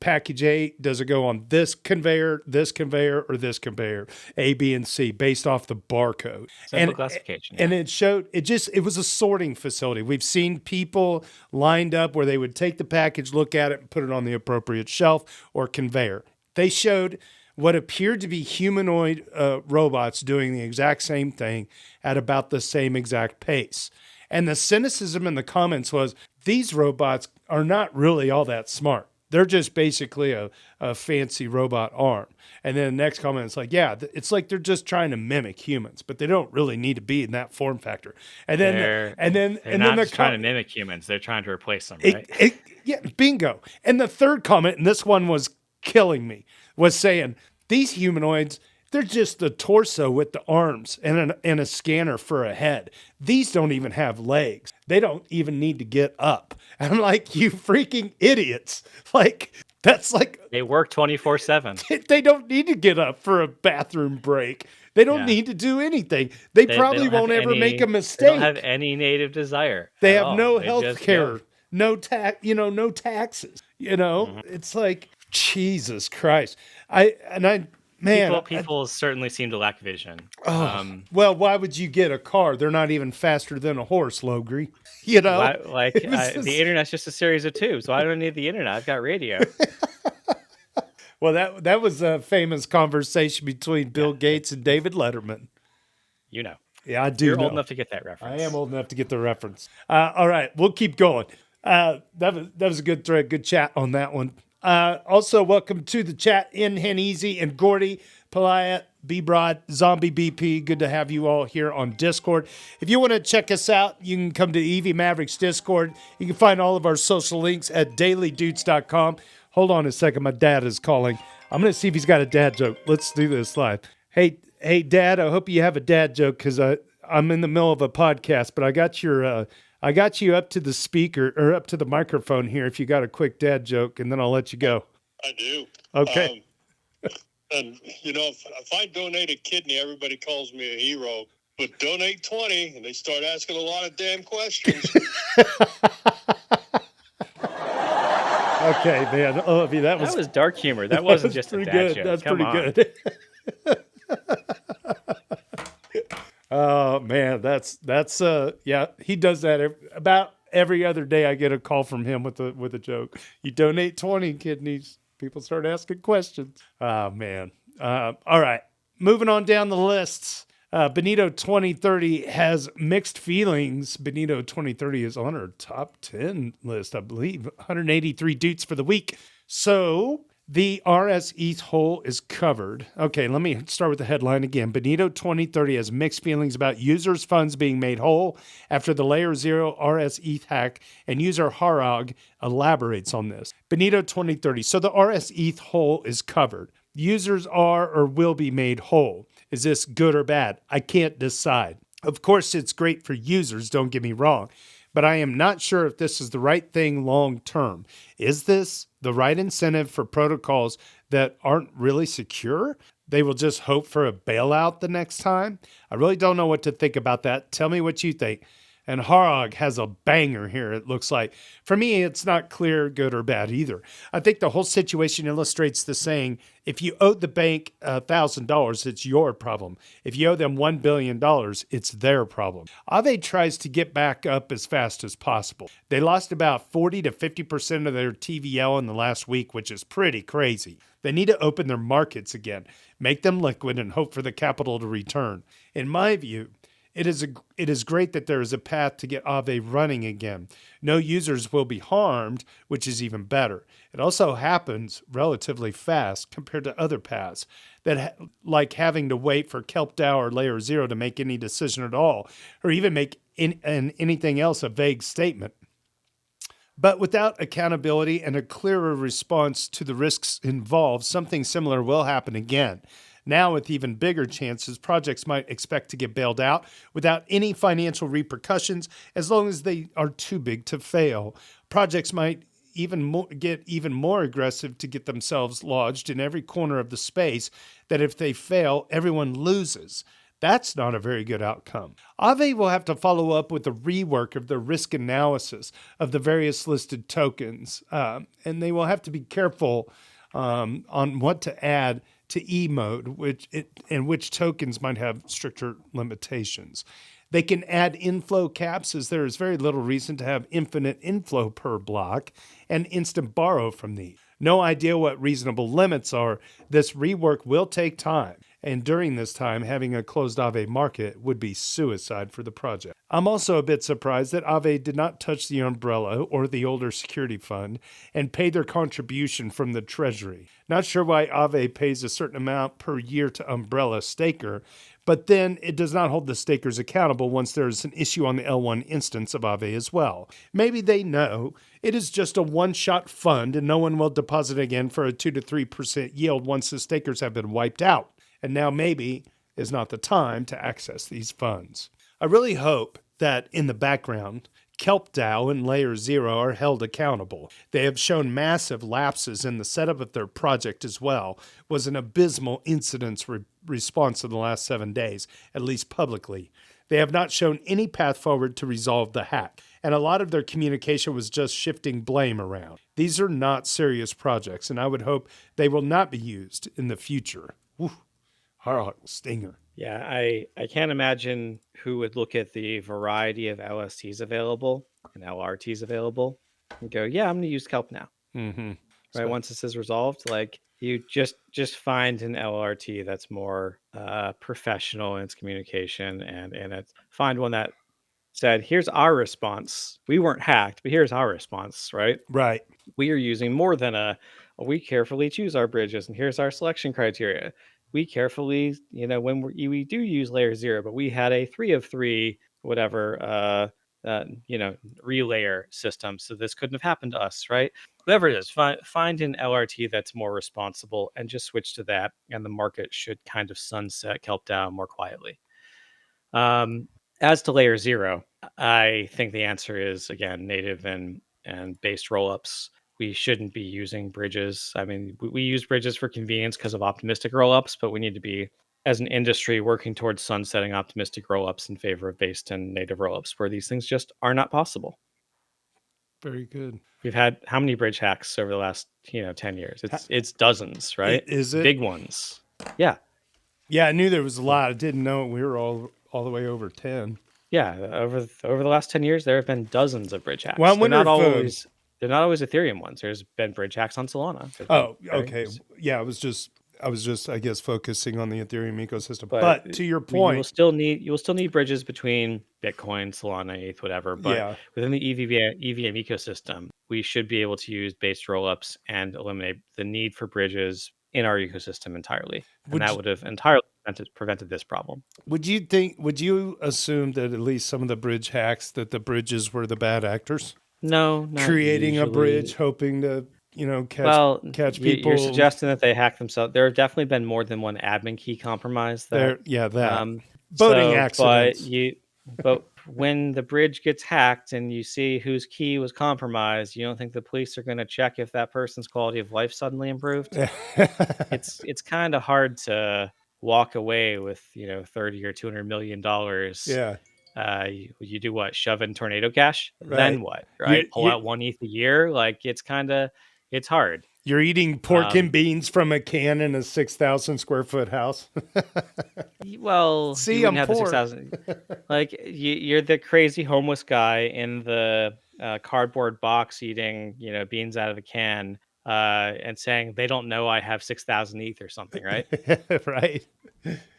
package A? Does it go on this conveyor, or this conveyor? A, B, and C, based off the barcode. Simple classification. And it was a sorting facility. We've seen people lined up where they would take the package, look at it, and put it on the appropriate shelf or conveyor. They showed what appeared to be humanoid robots doing the exact same thing at about the same exact pace. And the cynicism in the comments was, these robots are not really all that smart. They're just basically a fancy robot arm. And then the next comment is like, yeah, it's like they're just trying to mimic humans, but they don't really need to be in that form factor. And then they're not just trying to mimic humans. They're trying to replace them, right? Yeah, bingo. And the third comment, and this one was killing me, was saying, these humanoids, they're just the torso with the arms and a scanner for a head. These don't even have legs. They don't even need to get up. And I'm like, you freaking idiots. Like, that's like... They work 24/7. They don't need to get up for a bathroom break. They don't need to do anything. They probably won't ever make a mistake. They don't have any native desire. They have no health care, no taxes. It's like... Jesus Christ. People certainly seem to lack vision. Well, why would you get a car? They're not even faster than a horse, Logri. The internet's just a series of tubes. Why do I need the internet? I've got radio. Well, that was a famous conversation between Bill Gates and David Letterman. Yeah, I do. You're old enough to get that reference. I am old enough to get the reference. All right, we'll keep going. That was a good thread, good chat on that one. Also, welcome to the chat, in Easy and Gordy, Palaya, B-Broad, Zombie BP. Good to have you all here on Discord. If you want to check us out, you can come to EV Mavericks Discord. You can find all of our social links at dailydoots.com. Hold on a second. My dad is calling. I'm going to see if he's got a dad joke. Let's do this live. Hey, Dad, I hope you have a dad joke, because I'm in the middle of a podcast, but I got you up to the speaker, or up to the microphone here, if you got a quick dad joke, and then I'll let you go. I do. Okay. And, if I donate a kidney, everybody calls me a hero. But donate 20, and they start asking a lot of damn questions. Okay, man. Oh, that was dark humor. That wasn't just a dad joke. That's Come pretty on. Good. Oh man, that's yeah. He does that about every other day. I get a call from him with a joke. You donate 20 kidneys, people start asking questions. Oh man. All right, moving on down the lists. Benito 2030 has mixed feelings. Benito 2030 is on our top 10 list, I believe. 183 Doots for the week. So the RS-ETH hole is covered. Okay, let me start with the headline again. Benito 2030 has mixed feelings about users' funds being made whole after the Layer 0 RS-ETH hack, and user Harag elaborates on this. Benito 2030. So the RS-ETH hole is covered. Users are or will be made whole. Is this good or bad? I can't decide. Of course, it's great for users, don't get me wrong, but I am not sure if this is the right thing long term. Is this the right incentive for protocols that aren't really secure? They will just hope for a bailout the next time? I really don't know what to think about that. Tell me what you think. And Harog has a banger here, it looks like. For me, it's not clear, good or bad either. I think the whole situation illustrates the saying, if you owe the bank $1,000, it's your problem. If you owe them $1 billion, it's their problem. Aave tries to get back up as fast as possible. They lost about 40 to 50% of their TVL in the last week, which is pretty crazy. They need to open their markets again, make them liquid, and hope for the capital to return. In my view, it is great that there is a path to get Aave running again. No users will be harmed, which is even better. It also happens relatively fast compared to other paths, like having to wait for Kelp DAO or Layer 0 to make any decision at all, or even make anything else a vague statement. But without accountability and a clearer response to the risks involved, something similar will happen again. Now, with even bigger chances, projects might expect to get bailed out without any financial repercussions as long as they are too big to fail. Projects might get even more aggressive to get themselves lodged in every corner of the space that if they fail, everyone loses. That's not a very good outcome. Aave will have to follow up with a rework of the risk analysis of the various listed tokens, and they will have to be careful on what to add to E mode, which tokens might have stricter limitations. They can add inflow caps, as there is very little reason to have infinite inflow per block, and instant borrow from these. No idea what reasonable limits are. This rework will take time, and during this time, having a closed Aave market would be suicide for the project. I'm also a bit surprised that Aave did not touch the umbrella or the older security fund and pay their contribution from the treasury. Not sure why Aave pays a certain amount per year to Umbrella staker, but then it does not hold the stakers accountable once there is an issue on the L1 instance of Aave as well. Maybe they know it is just a one-shot fund and no one will deposit again for a 2 to 3% yield once the stakers have been wiped out. And now maybe is not the time to access these funds. I really hope that in the background, Kelp DAO and Layer 0 are held accountable. They have shown massive lapses in the setup of their project as well. Was an abysmal incident response in the last 7 days, at least publicly. They have not shown any path forward to resolve the hack, and a lot of their communication was just shifting blame around. These are not serious projects, and I would hope they will not be used in the future. Whew. Hard stinger. Yeah, I can't imagine who would look at the variety of LSTs available and LRTs available and go, yeah, I'm going to use Kelp now. Mm-hmm. Right. So- Once this is resolved, like you just find an LRT that's more professional in its communication and find one that said, here's our response. We weren't hacked, but here's our response, right? Right. We are using more than we carefully choose our bridges and here's our selection criteria. We carefully, when we do use Layer 0, but we had a 3 of 3, whatever, relayer system. So this couldn't have happened to us, right? Whatever it is, find an LRT that's more responsible and just switch to that. And the market should kind of sunset Kelp DAO more quietly. As to Layer 0, I think the answer is, again, native and based rollups. We shouldn't be using bridges. I mean, we use bridges for convenience because of optimistic rollups, but we need to be, as an industry, working towards sunsetting optimistic rollups in favor of based and native rollups, where these things just are not possible. Very good. We've had how many bridge hacks over the last 10 years? It's dozens, right? Is it? Big ones? Yeah. Yeah, I knew there was a lot. I didn't know we were all the way over 10. Yeah, over the last 10 years, there have been dozens of bridge hacks. Well, They're not always Ethereum ones. There's been bridge hacks on Solana. Oh, okay. Yeah, I was just, I guess, focusing on the Ethereum ecosystem. But to your point, you will still need bridges between Bitcoin, Solana, ETH, whatever. But within the EVM ecosystem, we should be able to use based rollups and eliminate the need for bridges in our ecosystem entirely. And that would have entirely prevented this problem. Would you assume that at least some of the bridge hacks, that the bridges were the bad actors? No, not creating usually. a bridge, hoping to catch people. You're suggesting that they hack themselves. There have definitely been more than one admin key compromise. That Boating accidents. But when the bridge gets hacked and you see whose key was compromised, you don't think the police are going to check if that person's quality of life suddenly improved? It's kind of hard to walk away with $30 or $200 million. Yeah. You do what? Shove in tornado cash? Right. Then what? Right? Pull out one ETH a year? Like it's hard. You're eating pork and beans from a can in a 6,000 square foot house. Well, see, you I'm have poor. The 6,000. Like you're the crazy homeless guy in the cardboard box eating beans out of the can and saying they don't know I have 6,000 ETH or something, right? Right.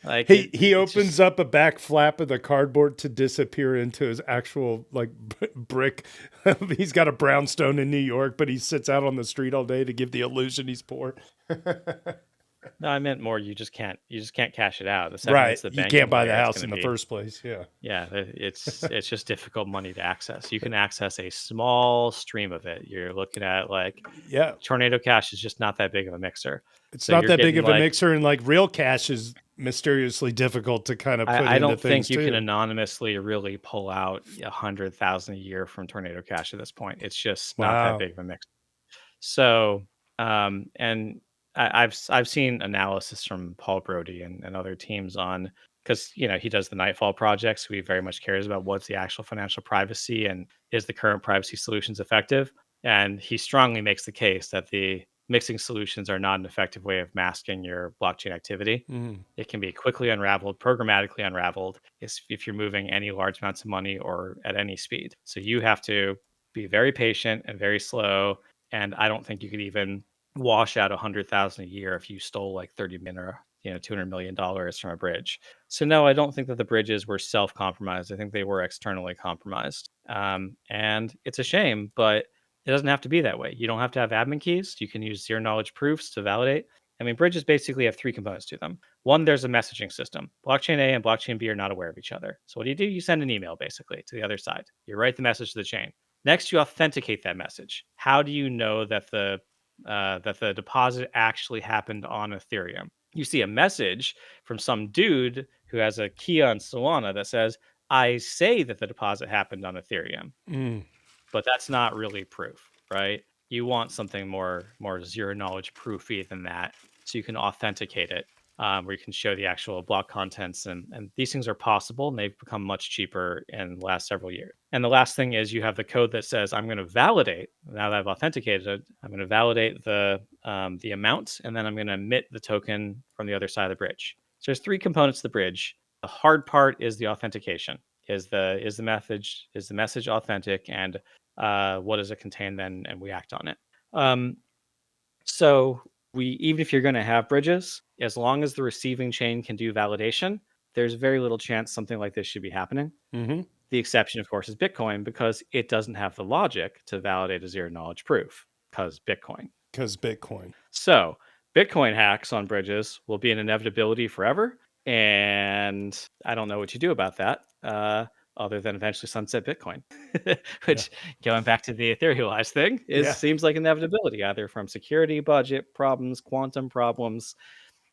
Like he opens up a back flap of the cardboard to disappear into his actual brick. He's got a brownstone in New York, but he sits out on the street all day to give the illusion he's poor. No, I meant more. You just can't cash it out. Right. You can't buy the house in the first place. Yeah. Yeah. It's just difficult money to access. You can access a small stream of it. You're looking at Tornado Cash is just not that big of a mixer. It's not that big of a mixer, and real cash is mysteriously difficult to kind of put into things. I don't think you can anonymously really pull out 100,000 a year from Tornado Cash at this point. It's just not that big of a mixer. So, and I've seen analysis from Paul Brody and other teams on, because he does the Nightfall project, so he very much cares about what's the actual financial privacy and is the current privacy solutions effective. And he strongly makes the case that the mixing solutions are not an effective way of masking your blockchain activity. It can be quickly unraveled, programmatically unraveled, if you're moving any large amounts of money or at any speed. So you have to be very patient and very slow. And I don't think you could even wash out 100,000 a year if you stole 30 million or $200 million from a bridge. So no, I don't think that the bridges were self-compromised. I think they were externally compromised. And it's a shame, but it doesn't have to be that way. You don't have to have admin keys. You can use zero knowledge proofs to validate. I mean, bridges basically have three components to them. One, there's a messaging system. Blockchain A and blockchain B are not aware of each other. So what do? You send an email basically to the other side. You write the message to the chain. Next, you authenticate that message. How do you know that the deposit actually happened on Ethereum? You see a message from some dude who has a key on Solana that says, I say that the deposit happened on Ethereum. But that's not really proof, right? You want something more zero knowledge proofy than that, so you can authenticate it, where you can show the actual block contents, and these things are possible, and they've become much cheaper in the last several years. And the last thing is you have the code that says, I'm going to validate, now that I've authenticated it, I'm going to validate the amount, and then I'm going to emit the token from the other side of the bridge. So there's three components to the bridge. The hard part is the authentication. Is the message authentic, and what does it contain then, and we act on it. So even if you're going to have bridges, as long as the receiving chain can do validation, there's very little chance something like this should be happening. The exception, of course, is Bitcoin, because it doesn't have the logic to validate a zero knowledge proof, because Bitcoin. So Bitcoin hacks on bridges will be an inevitability forever. And I don't know what you do about that, other than eventually sunset Bitcoin, which, going back to the etherealized thing, seems like inevitability, either from security, budget problems, quantum problems,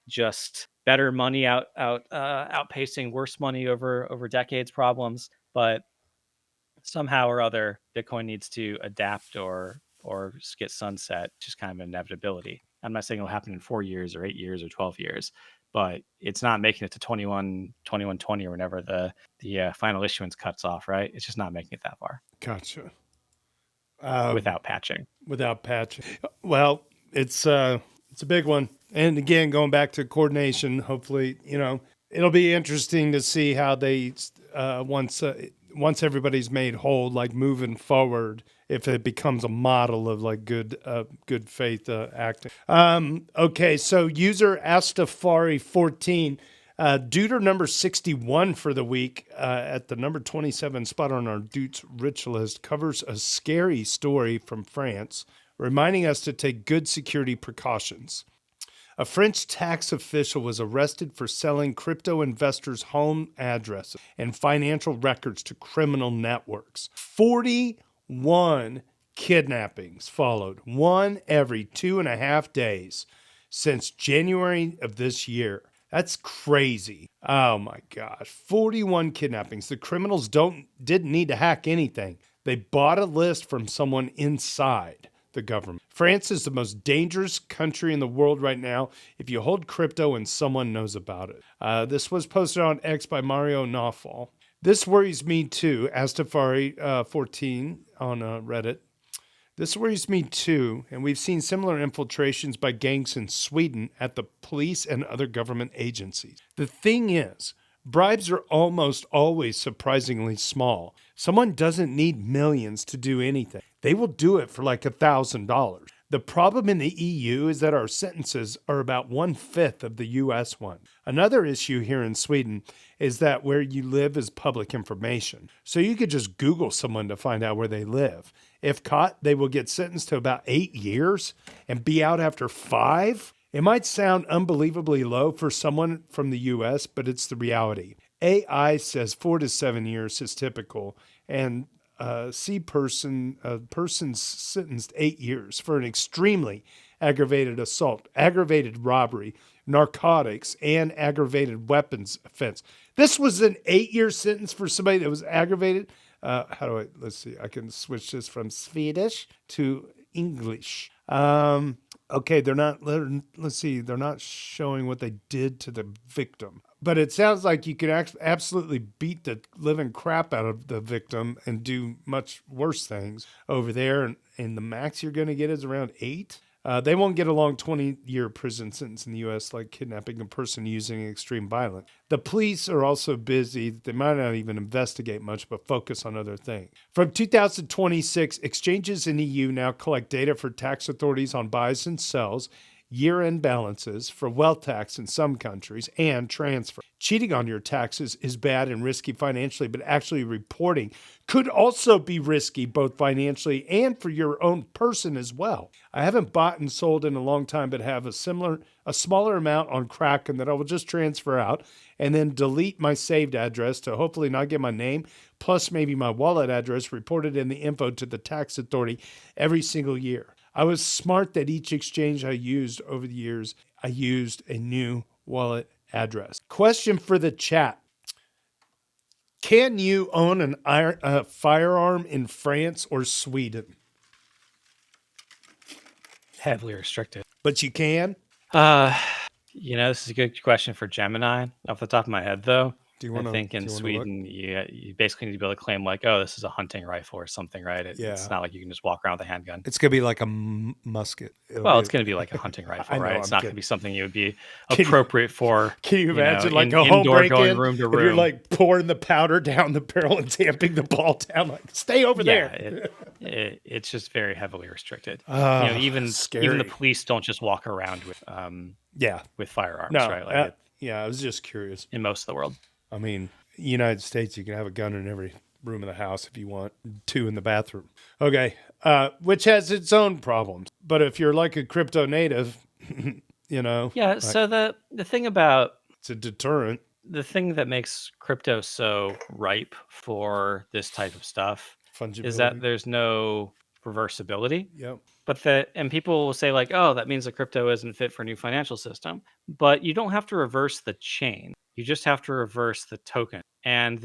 just better money outpacing worse money over decades problems. But somehow or other, Bitcoin needs to adapt or get sunset, just kind of an inevitability. I'm not saying it'll happen in 4 years or 8 years or 12 years. But it's not making it to 2120 or whenever the final issuance cuts off, right? It's just not making it that far. Gotcha. Without patching. Well, it's a big one. And again, going back to coordination, hopefully, it'll be interesting to see how they once everybody's made whole, moving forward, if it becomes a model of good faith acting. Okay, so user Astafari14, Duder number 61 for the week, at the number 27 spot on our Doots rich list, covers a scary story from France, reminding us to take good security precautions. A French tax official was arrested for selling crypto investors' home addresses and financial records to criminal networks. 41 kidnappings followed, one every 2.5 days since January of this year. That's crazy. Oh my gosh. 41 kidnappings. The criminals didn't need to hack anything. They bought a list from someone inside the government. France is the most dangerous country in the world right now if you hold crypto and someone knows about it. This was posted on X by Mario Nawfal. This worries me too, Astafari14 on Reddit. This worries me too, and we've seen similar infiltrations by gangs in Sweden at the police and other government agencies. The thing is, bribes are almost always surprisingly small. Someone doesn't need millions to do anything. They will do it for like $1,000. The problem in the EU is that our sentences are about 1/5 of the US one. Another issue here in Sweden is that where you live is public information. So you could just Google someone to find out where they live. If caught, they will get sentenced to about 8 years and be out after 5. It might sound unbelievably low for someone from the US, but it's the reality. AI says 4 to 7 years is typical, and person's sentenced 8 years for an extremely aggravated assault, aggravated robbery, narcotics, and aggravated weapons offense. This was an 8-year sentence for somebody that was aggravated. Let's see, I can switch this from Swedish to English. Okay, let's see, they're not showing what they did to the victim. But it sounds like you could absolutely beat the living crap out of the victim and do much worse things over there. And the max you're going to get is around 8. They won't get a long 20-year prison sentence in the U.S. like kidnapping a person using extreme violence. The police are also busy. They might not even investigate much, but focus on other things. From 2026, exchanges in EU now collect data for tax authorities on buys and sells, year-end balances for wealth tax in some countries, and transfer. Cheating on your taxes is bad and risky financially, but actually reporting could also be risky both financially and for your own person as well. I haven't bought and sold in a long time, but have a smaller amount on Kraken that I will just transfer out and then delete my saved address to hopefully not get my name, plus maybe my wallet address reported in the info to the tax authority every single year. I was smart that each exchange I used over the years, I used a new wallet address. Question for the chat. Can you own a firearm in France or Sweden? Heavily restricted. But you can? This is a good question for Gemini. Off the top of my head, though, I think in Sweden, you basically need to be able to claim like, oh, this is a hunting rifle or something, right? It's not like you can just walk around with a handgun. It's going to be like a musket. It's going to be like a hunting rifle, right? It's not going to be something you would be appropriate for. Can you imagine like a home break going room to room? You're like pouring the powder down the barrel and tamping the ball down, like stay over there. It's just very heavily restricted. Even the police don't just walk around with with firearms, right? Like I was just curious. In most of the world. I mean, United States, you can have a gun in every room of the house if you want, 2 in the bathroom. Okay, which has its own problems. But if you're like a crypto native, Yeah, so the thing about... It's a deterrent. The thing that makes crypto so ripe for this type of stuff is that there's no reversibility. Yep. And people will say like, oh, that means the crypto isn't fit for a new financial system. But you don't have to reverse the chain. You just have to reverse the token. And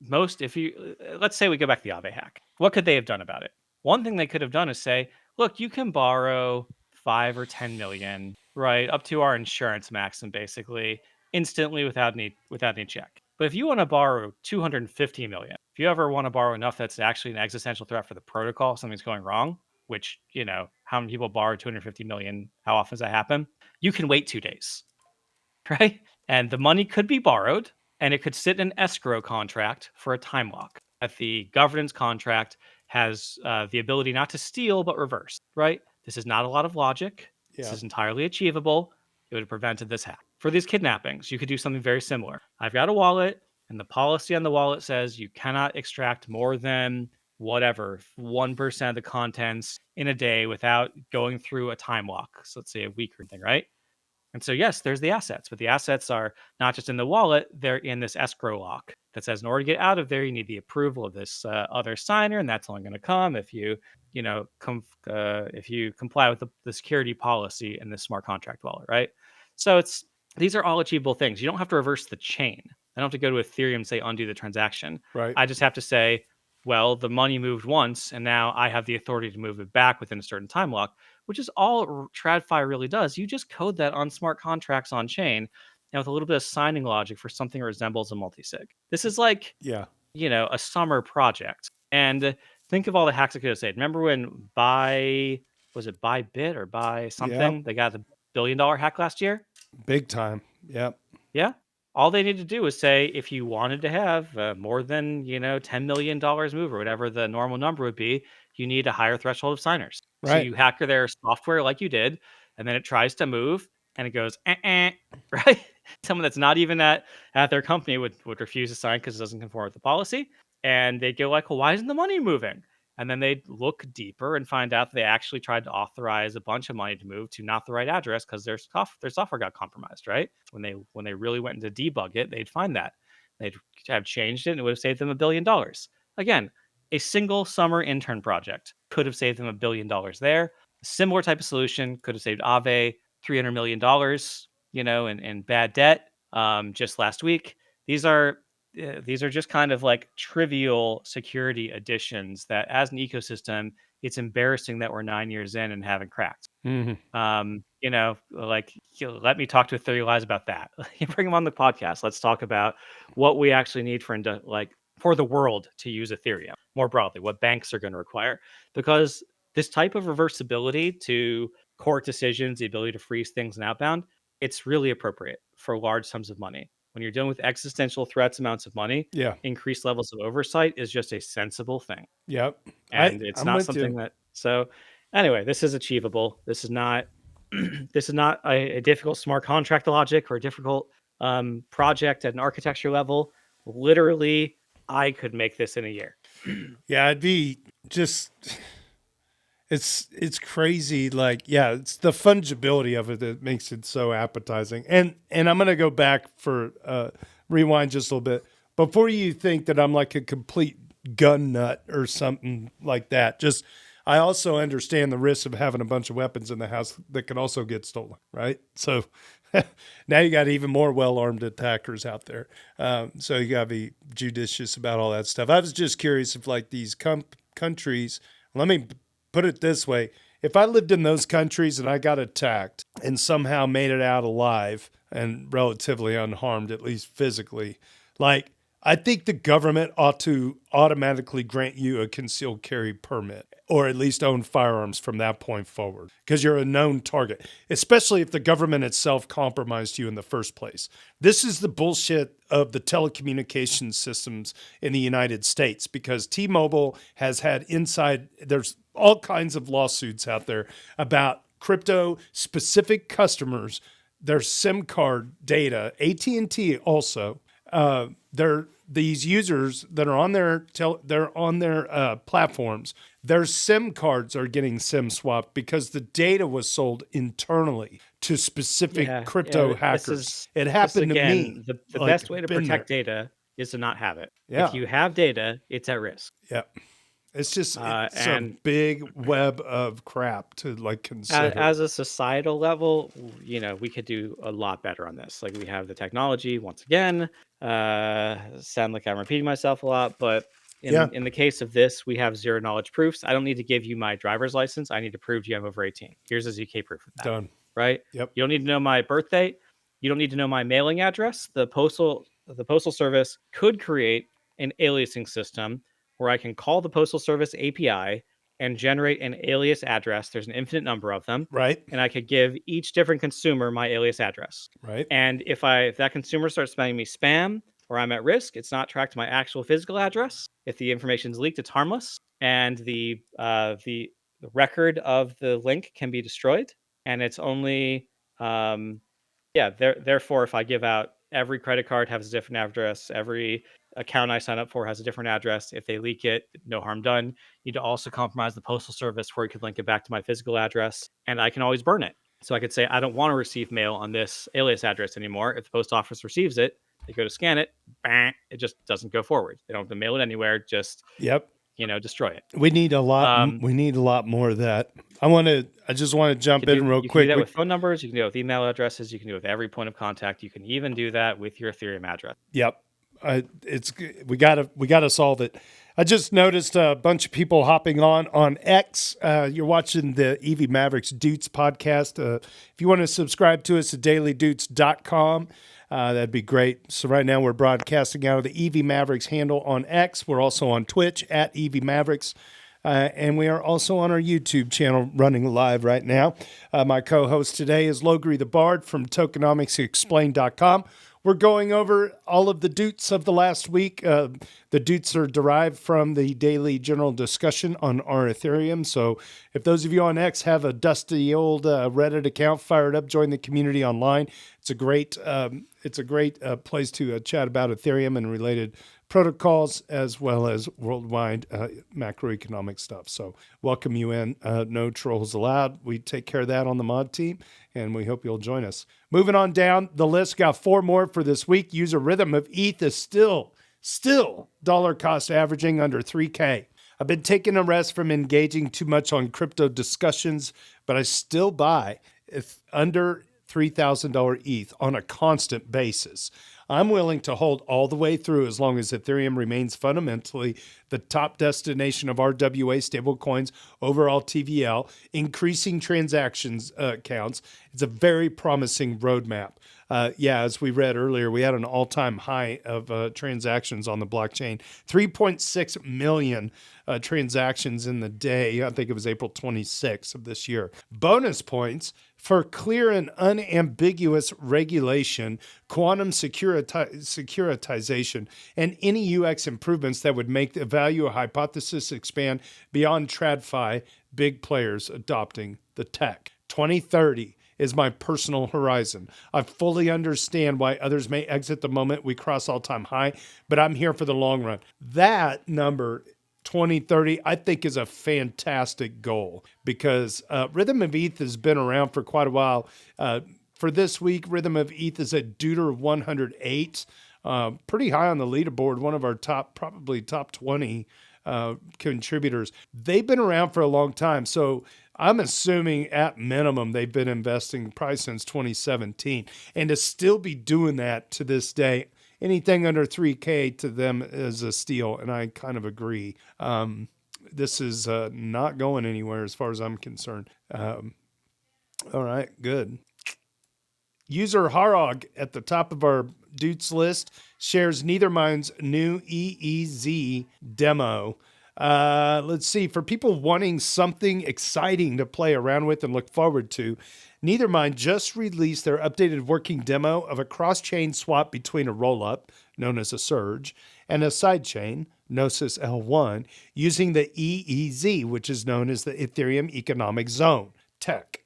let's say we go back to the Aave hack. What could they have done about it? One thing they could have done is say, look, you can borrow 5 or 10 million, right, up to our insurance maximum, basically, instantly without any check. But if you want to borrow 250 million, if you ever want to borrow enough that's actually an existential threat for the protocol, something's going wrong, which, how many people borrow 250 million? How often does that happen? You can wait 2 days, right? And the money could be borrowed and it could sit in an escrow contract for a time lock. That the governance contract has the ability not to steal, but reverse, right? This is not a lot of logic. Yeah. This is entirely achievable. It would have prevented this hack. For these kidnappings, you could do something very similar. I've got a wallet, and the policy on the wallet says you cannot extract more than 1% of the contents in a day without going through a time lock. So let's say a week or something, right? And so, yes, there's the assets, but the assets are not just in the wallet, they're in this escrow lock that says in order to get out of there, you need the approval of this other signer, and that's only going to come if you, if you comply with the security policy in the smart contract wallet, right? So these are all achievable things. You don't have to reverse the chain. I don't have to go to Ethereum and say undo the transaction. Right. I just have to say, well, the money moved once, and now I have the authority to move it back within a certain time lock, which is all TradFi really does. You just code that on smart contracts on chain, and with a little bit of signing logic for something that resembles a multisig. This is like, Yeah. a summer project. And think of all the hacks I could have said. Remember when was it Bybit or Buy something? They got the $1 billion hack last year. Big time. Yep. Yeah. All they need to do is say if you wanted to have more than, $10 million move or whatever the normal number would be, you need a higher threshold of signers. So Right. you hack their software like you did, and then it tries to move and it goes, right? Someone that's not even at their company would refuse to sign because it doesn't conform with the policy. And they'd go like, well, why isn't the money moving? And then they'd look deeper and find out that they actually tried to authorize a bunch of money to move to not the right address because their software got compromised, right? When they really went into debug it, they'd find that. They'd have changed it and it would have saved them $1 billion. Again, a single summer intern project could have saved them $1 billion there. A similar type of solution could have saved Aave $300 million, in bad debt just last week. These are just kind of like trivial security additions that as an ecosystem, it's embarrassing that we're 9 years in and haven't cracked. Let me talk to Ethereum Lies about that. Bring them on the podcast. Let's talk about what we actually need for the world to use Ethereum more broadly, what banks are going to require, because this type of reversibility to court decisions, the ability to freeze things and outbound, it's really appropriate for large sums of money. When you're dealing with existential threats, amounts of money, increased levels of oversight is just a sensible thing. Yep. And it's not something that. So, anyway, this is achievable. This is not. This is not a difficult smart contract logic or a difficult project at an architecture level. Literally, I could make this in a year. Yeah, it'd be just. It's crazy. Like, yeah, it's the fungibility of it that makes it so appetizing. And I'm gonna go back for rewind just a little bit before you think that I'm like a complete gun nut or something like that. Just I also understand the risk of having a bunch of weapons in the house that could also get stolen, right? So now you got even more well-armed attackers out there. So you gotta be judicious about all that stuff. I was just curious if like these countries. Let me put it this way. If I lived in those countries and I got attacked and somehow made it out alive and relatively unharmed, at least physically, like I think the government ought to automatically grant you a concealed carry permit or at least own firearms from that point forward because you're a known target, especially if the government itself compromised you in the first place. This is the bullshit of the telecommunications systems in the United States because T-Mobile has had there's all kinds of lawsuits out there about crypto specific customers, their SIM card data, AT&T also, these users that are on their platforms, their SIM cards are getting SIM swapped because the data was sold internally to specific crypto hackers. It happened to me. The best way to protect data is to not have it. Yeah. If you have data, it's at risk. Yeah. It's just it's a big web of crap to like consider. As a societal level, we could do a lot better on this. Like we have the technology once again. Sound like I'm repeating myself a lot, but in the case of this, we have zero knowledge proofs. I don't need to give you my driver's license. I need to prove you have over 18. Here's a ZK proof of that. Done. Right? Yep. You don't need to know my birth date. You don't need to know my mailing address. The postal service could create an aliasing system where I can call the Postal Service API and generate an alias address. There's an infinite number of them. Right. And I could give each different consumer my alias address. Right. And if that consumer starts sending me spam or I'm at risk, it's not tracked to my actual physical address. If the information's leaked, it's harmless. And the record of the link can be destroyed. And it's only, therefore, if I give out every credit card has a different address, every account I sign up for has a different address. If they leak it, no harm done. You need to also compromise the postal service where you could link it back to my physical address, and I can always burn it. So I could say, I don't want to receive mail on this alias address anymore. If the post office receives it, They go to scan it, bang, it just doesn't go forward. They don't have to mail it anywhere. Just Yep. destroy it. We need a lot. Um, We need a lot more of that. I just want to jump in real you can do quick. that with phone numbers. You can do it with email addresses. You can do it with every point of contact. You can even do that with your Ethereum address. Yep. We gotta solve it. I just noticed a bunch of people hopping on X. You're watching the EV Mavericks Doots podcast. If you want to subscribe to us at dailydoots.com, that'd be great. So right now we're broadcasting out of the EV Mavericks handle on X. We're also on Twitch at EV Mavericks. And we are also on our YouTube channel running live right now. My co-host today is LogrisTheBard from tokenomicsexplained.com. We're going over all of the Doots of the last week. The Doots are derived from the daily general discussion on our Ethereum. So if those of you on X have a dusty old Reddit account fired up, join the community online. It's a great place to chat about Ethereum and related protocols, as well as worldwide macroeconomic stuff. So welcome you in. No trolls allowed. We take care of that on the mod team, and we hope you'll join us. Moving on down the list, got 4 more for this week. User Rhythm of ETH is still dollar cost averaging under 3K. I've been taking a rest from engaging too much on crypto discussions, but I still buy if under $3,000 ETH on a constant basis. I'm willing to hold all the way through as long as Ethereum remains fundamentally the top destination of RWA stablecoins, overall TVL, increasing transactions counts. It's a very promising roadmap. As we read earlier, we had an all-time high of transactions on the blockchain, 3.6 million transactions in the day. I think it was April 26th of this year. Bonus points for clear and unambiguous regulation, quantum securitization, and any UX improvements that would make the value hypothesis expand beyond TradFi, big players adopting the tech. 2030 is my personal horizon. I fully understand why others may exit the moment we cross all-time high, but I'm here for the long run. That number, 2030, I think is a fantastic goal because Rhythm of ETH has been around for quite a while. For this week, Rhythm of ETH is at Deuter 108, pretty high on the leaderboard, one of our probably top 20 contributors. They've been around for a long time, so I'm assuming at minimum they've been investing probably since 2017, and to still be doing that to this day, anything under 3K to them is a steal, and I kind of agree. This is not going anywhere as far as I'm concerned. All right, good. User Harog at the top of our Doots list shares Neithermind's new EEZ demo. Let's see. For people wanting something exciting to play around with and look forward to, Neithermind just released their updated working demo of a cross-chain swap between a rollup, known as a surge, and a sidechain, Gnosis L1, using the EEZ, which is known as the Ethereum Economic Zone tech.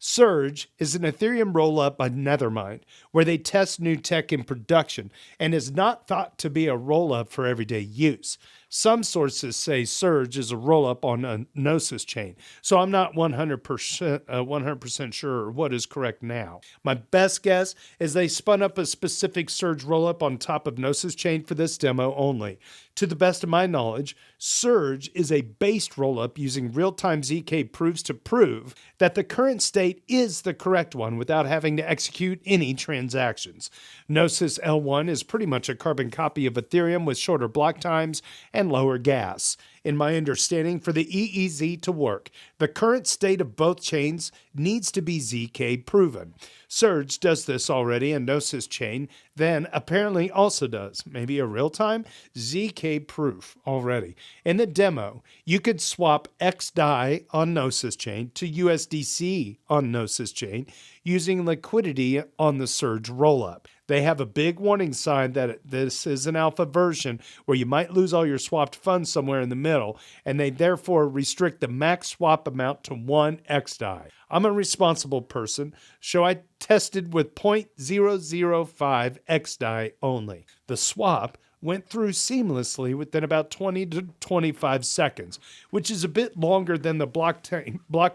Surge is an Ethereum rollup by Nethermind, where they test new tech in production and is not thought to be a rollup for everyday use. Some sources say Surge is a rollup on a Gnosis chain, so I'm not 100% sure what is correct now. My best guess is they spun up a specific Surge rollup on top of Gnosis chain for this demo only. To the best of my knowledge, Surge is a based rollup using real-time ZK proofs to prove that the current state is the correct one without having to execute any transactions. Gnosis L1 is pretty much a carbon copy of Ethereum with shorter block times and lower gas. In my understanding, for the EEZ to work, the current state of both chains needs to be ZK proven. Surge does this already, and Gnosis chain then apparently also does. Maybe a real-time ZK proof already. In the demo, you could swap XDAI on Gnosis chain to USDC on Gnosis chain using liquidity on the Surge rollup. They have a big warning sign that this is an alpha version where you might lose all your swapped funds somewhere in the middle, and they therefore restrict the max swap amount to 1 XDAI. I'm a responsible person, so I tested with 0.005 XDAI only. The swap went through seamlessly within about 20 to 25 seconds, which is a bit longer than the block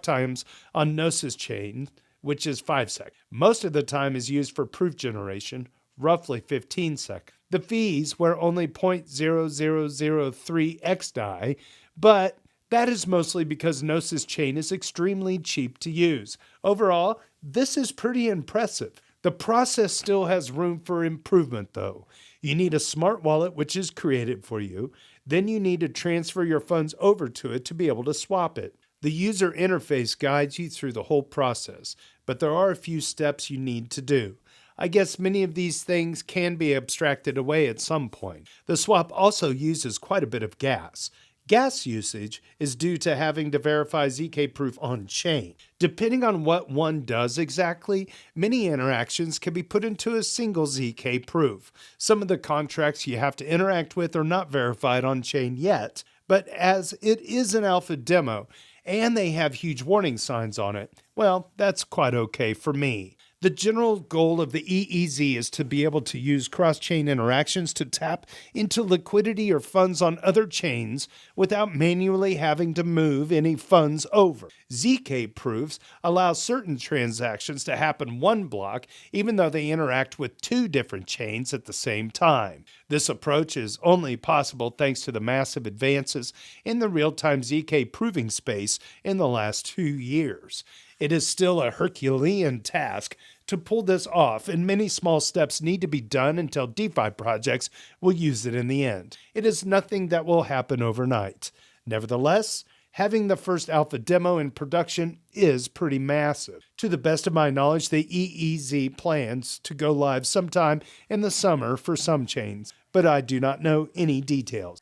times on Gnosis chain, which is 5 seconds. Most of the time is used for proof generation roughly 15 seconds. The fees were only 0.0003 XDAI, but that is mostly because Gnosis Chain is extremely cheap to use. Overall, this is pretty impressive. The process still has room for improvement, though. You need a smart wallet, which is created for you. Then you need to transfer your funds over to it to be able to swap it. The user interface guides you through the whole process, but there are a few steps you need to do. I guess many of these things can be abstracted away at some point. The swap also uses quite a bit of gas. Gas usage is due to having to verify ZK proof on chain. Depending on what one does exactly, many interactions can be put into a single ZK proof. Some of the contracts you have to interact with are not verified on chain yet, but as it is an alpha demo and they have huge warning signs on it, well, that's quite okay for me. The general goal of the EEZ is to be able to use cross-chain interactions to tap into liquidity or funds on other chains without manually having to move any funds over. ZK proofs allow certain transactions to happen one block even though they interact with two different chains at the same time. This approach is only possible thanks to the massive advances in the real-time ZK proving space in the last 2 years. It is still a Herculean task to pull this off, and many small steps need to be done until DeFi projects will use it in the end. It is nothing that will happen overnight. Nevertheless, having the first alpha demo in production is pretty massive. To the best of my knowledge, the EEZ plans to go live sometime in the summer for some chains, but I do not know any details.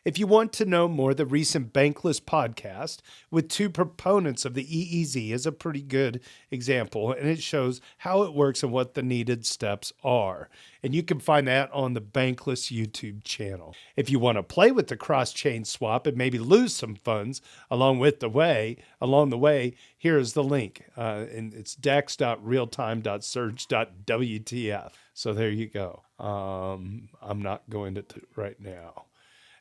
If you want to know more, the recent Bankless podcast with two proponents of the EEZ is a pretty good example, and it shows how it works and what the needed steps are. And you can find that on the Bankless YouTube channel. If you want to play with the cross-chain swap and maybe lose some funds along the way, here is the link. And it's dex.realtime.surge.wtf. So there you go. I'm not going to right now.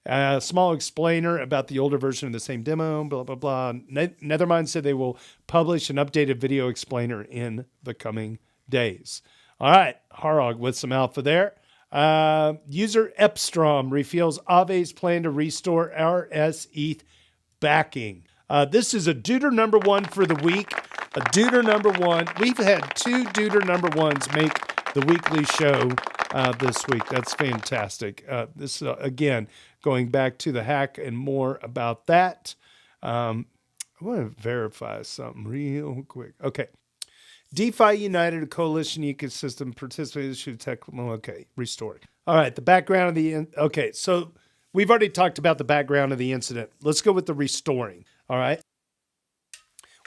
A small explainer about the older version of the same demo, blah, blah, blah. Nethermind said they will publish an updated video explainer in the coming days. All right, Harog with some alpha there. User Epstrom reveals Aave's plan to restore RS-ETH backing. This is a Duder number one for the week. A Duder number one. We've had two Duder number ones make the weekly show this week. That's fantastic. This again, going back to the hack and more about that. I want to verify something real quick. Okay. DeFi United, a coalition ecosystem participators should tech. Okay, restored. All right, the background of the. Okay, so we've already talked about the background of the incident. Let's go with the restoring. All right.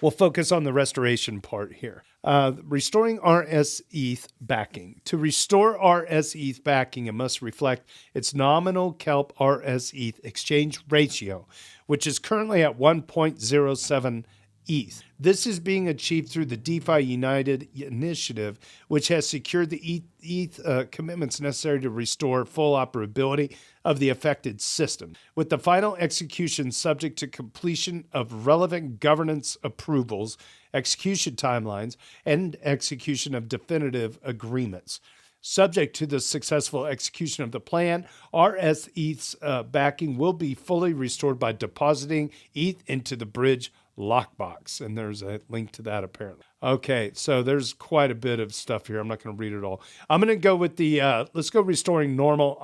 We'll focus on the restoration part here. Restoring RS-ETH backing. To restore RS-ETH backing, it must reflect its nominal kelp RS-ETH exchange ratio, which is currently at 1.07 ETH. This is being achieved through the DeFi United initiative, which has secured the ETH commitments necessary to restore full operability of the affected system, with the final execution subject to completion of relevant governance approvals, execution timelines, and execution of definitive agreements. Subject to the successful execution of the plan, RS-ETH's backing will be fully restored by depositing ETH into the bridge lockbox, and there's a link to that apparently. Okay, so there's quite a bit of stuff here. I'm not going to read it all. I'm going to go with the, let's go restoring normal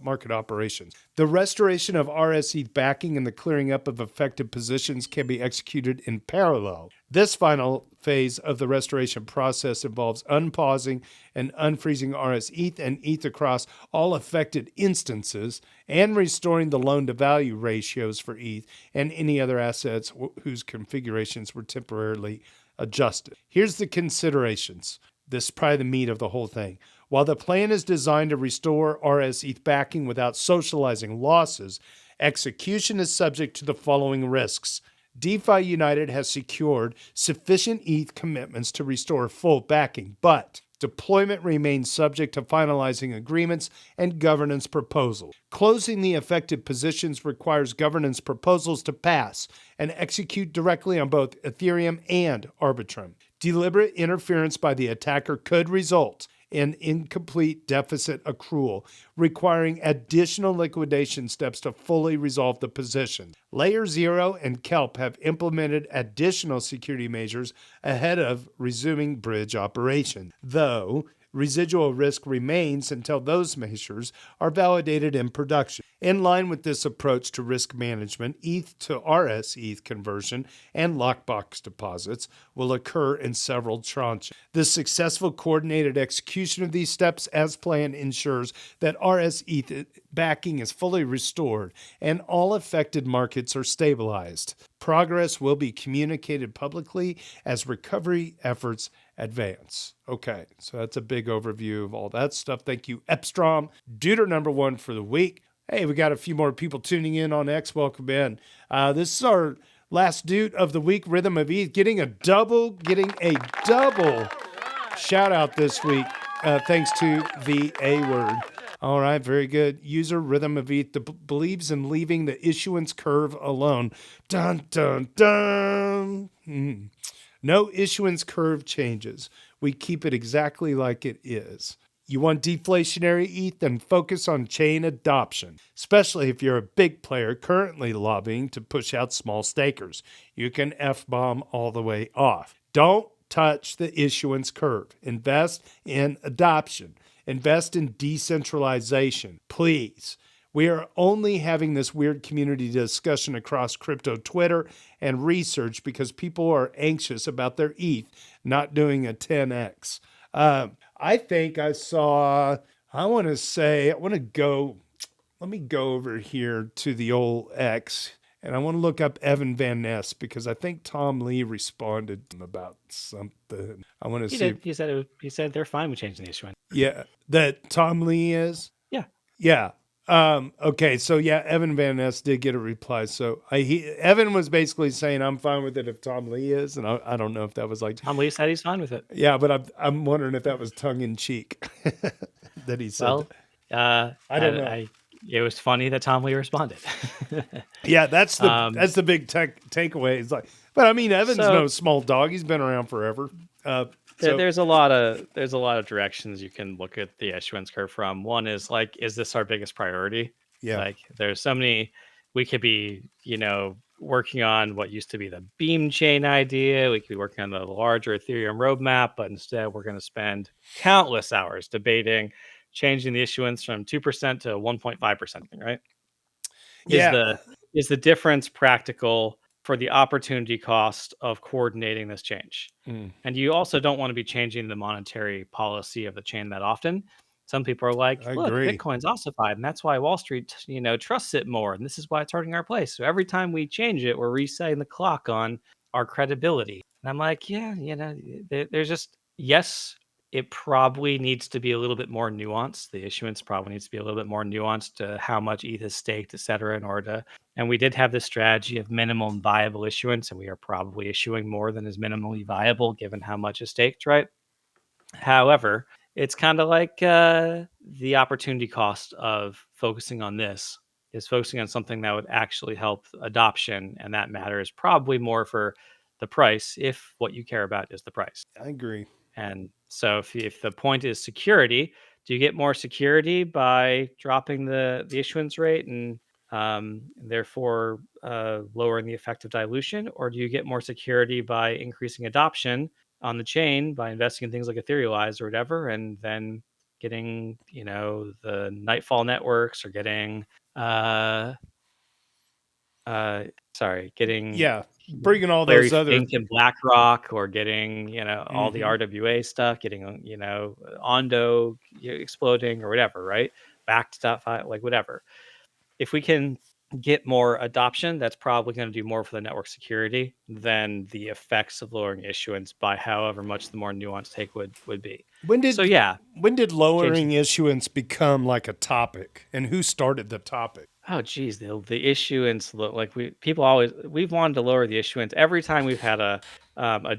market operations. The restoration of RS-ETH backing and the clearing up of affected positions can be executed in parallel. This final phase of the restoration process involves unpausing and unfreezing RS-ETH and ETH across all affected instances and restoring the loan-to-value ratios for ETH and any other assets whose configurations were temporarily adjusted. Here's the considerations. This is probably the meat of the whole thing. While the plan is designed to restore RS-ETH backing without socializing losses, execution is subject to the following risks. DeFi United has secured sufficient ETH commitments to restore full backing, but deployment remains subject to finalizing agreements and governance proposals. Closing the affected positions requires governance proposals to pass and execute directly on both Ethereum and Arbitrum. Deliberate interference by the attacker could result in incomplete deficit accrual, requiring additional liquidation steps to fully resolve the position. Layer 0 and Kelp have implemented additional security measures ahead of resuming bridge operation, though residual risk remains until those measures are validated in production. In line with this approach to risk management, ETH to RS-ETH conversion and lockbox deposits will occur in several tranches. The successful coordinated execution of these steps as planned ensures that RS-ETH backing is fully restored and all affected markets are stabilized. Progress will be communicated publicly as recovery efforts advance. Okay, so that's a big overview of all that stuff. Thank you, Epstrom. Duder number 1 for the week. Hey, we got a few more people tuning in on X. Welcome in. This is our last dude of the week, Rhythm of ETH, getting a double shout out this week, thanks to the A word. All right, very good. User Rhythm of ETH believes in leaving the issuance curve alone. Dun, dun, dun. No issuance curve changes. We keep it exactly like it is. You want deflationary ETH? Then focus on chain adoption, especially if you're a big player currently lobbying to push out small stakers. You can F-bomb all the way off. Don't touch the issuance curve. Invest in adoption. Invest in decentralization, please. We are only having this weird community discussion across crypto Twitter and research because people are anxious about their ETH not doing a 10x. I think I saw, let me go over here to the old X, and I want to look up Evan Van Ness because I think Tom Lee responded about something. I want to see. He said they're fine with changing the issuance. Yeah, that Tom Lee is? Yeah. Yeah. Okay, so yeah, Evan Van Ness did get a reply. So Evan was basically saying, I'm fine with it if Tom Lee is, and I don't know if that was like... Tom Lee said he's fine with it. Yeah, but I'm wondering if that was tongue-in-cheek that he said. Well, I don't know. It was funny that Tom Lee responded. Yeah, that's the big takeaway. It's like, but I mean, Evan's no small dog. He's been around forever. There's a lot of directions you can look at the issuance curve from. One is like, is this our biggest priority? Yeah. Like, there's so many. We could be, working on what used to be the Beam chain idea. We could be working on the larger Ethereum roadmap, but instead we're going to spend countless hours debating changing the issuance from 2% to 1.5%, right? Yeah. Is the difference practical for the opportunity cost of coordinating this change? And you also don't want to be changing the monetary policy of the chain that often. Some people are like, look, Bitcoin's ossified, and that's why Wall Street, trusts it more, and this is why it's hurting our place. So every time we change it, we're resetting the clock on our credibility. And I'm like, yeah, there's just, yes, it probably needs to be a little bit more nuanced. The issuance probably needs to be a little bit more nuanced to how much ETH is staked, et cetera, in order to. And we did have this strategy of minimum viable issuance, and we are probably issuing more than is minimally viable given how much is staked, right? However, it's kind of like the opportunity cost of focusing on this is focusing on something that would actually help adoption, and that matters probably more for the price if what you care about is the price. I agree. And so if the point is security, do you get more security by dropping the issuance rate and therefore lowering the effective dilution? Or do you get more security by increasing adoption on the chain by investing in things like Etherealize or whatever, and then getting, the Nightfall networks or getting bringing all Larry those other Fink and BlackRock, or getting all the RWA stuff, getting Ondo exploding or whatever, right? Backed.fi, like whatever. If we can get more adoption, that's probably going to do more for the network security than the effects of lowering issuance by however much the more nuanced take would be. When did lowering issuance become like a topic, and who started the topic? Oh, geez, the issuance, like we've wanted to lower the issuance every time we've had a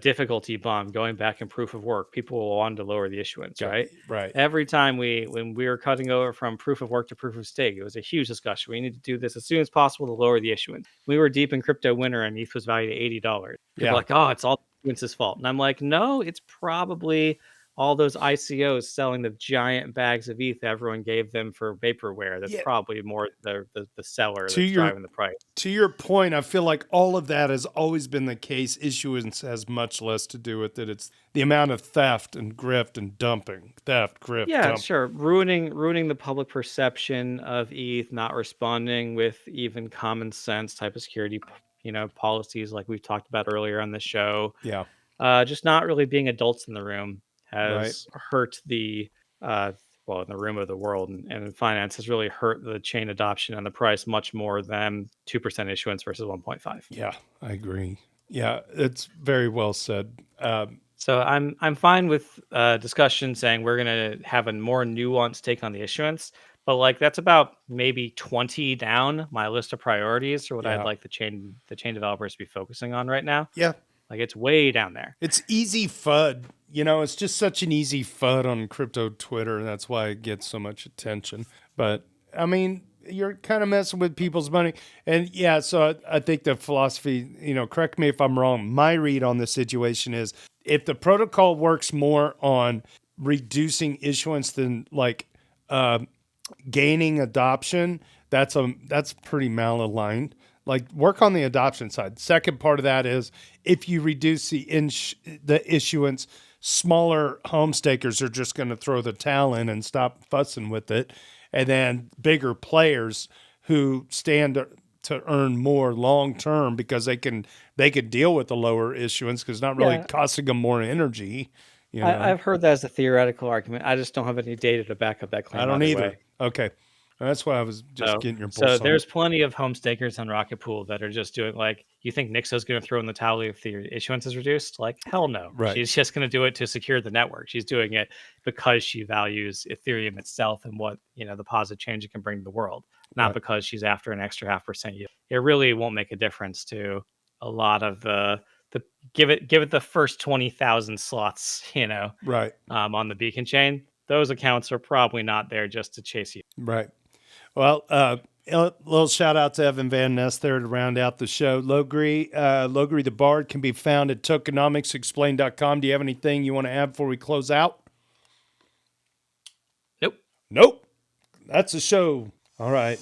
difficulty bomb going back in proof of work. People wanted to lower the issuance, right? Right. Every time when we were cutting over from proof of work to proof of stake, it was a huge discussion. We need to do this as soon as possible to lower the issuance. We were deep in crypto winter, and ETH was valued at $80. People were like, oh, it's all issuance's fault, and I'm like, no, it's probably all those ICOs selling the giant bags of ETH everyone gave them for vaporware. That's Yeah. probably more the seller To that's your- driving the price. To your point, I feel like all of that has always been the case. Issuance has much less to do with it. It's the amount of theft and grift and dumping. Theft, grift, Yeah, dump. sure. Ruining the public perception of ETH, not responding with even common sense type of security, policies like we've talked about earlier on the show. Yeah. Just not really being adults in the room Right. has hurt in the room of the world and in finance has really hurt the chain adoption and the price much more than 2% issuance versus 1.5. Yeah, I agree. Yeah, it's very well said. So I'm fine with discussion saying we're gonna have a more nuanced take on the issuance, but like that's about maybe 20 down my list of priorities for what Yeah. I'd like the chain developers to be focusing on right now. Yeah, Like it's way down there. it's easy FUD. It's just such an easy FUD on crypto Twitter. That's why it gets so much attention. But I mean, you're kind of messing with people's money. And yeah, so I think the philosophy, correct me if I'm wrong. My read on the situation is if the protocol works more on reducing issuance than like gaining adoption, that's pretty malaligned. Like work on the adoption side. Second part of that is if you reduce the issuance, smaller home stakers are just going to throw the towel in and stop fussing with it. And then bigger players who stand to earn more long term because they can deal with the lower issuance because it's not really costing them more energy. I've heard that as a theoretical argument. I just don't have any data to back up that claim. I don't either. Way. Okay. That's why I was just getting your pulse on there's plenty of home stakers on Rocket Pool that are just doing like, you think Nixo's going to throw in the towel if the issuance is reduced? Like, hell no. Right. She's just going to do it to secure the network. She's doing it because she values Ethereum itself and what, the positive change it can bring to the world, not because she's after an extra 0.5% yield. It really won't make a difference to a lot of the give it the first 20,000 slots, Right. On the Beacon chain. Those accounts are probably not there just to chase you. Right. Well, a little shout out to Evan Van Ness there to round out the show. LogrisTheBard can be found at tokenomicsexplained.com. Do you have anything you want to add before we close out? Nope. That's the show. All right.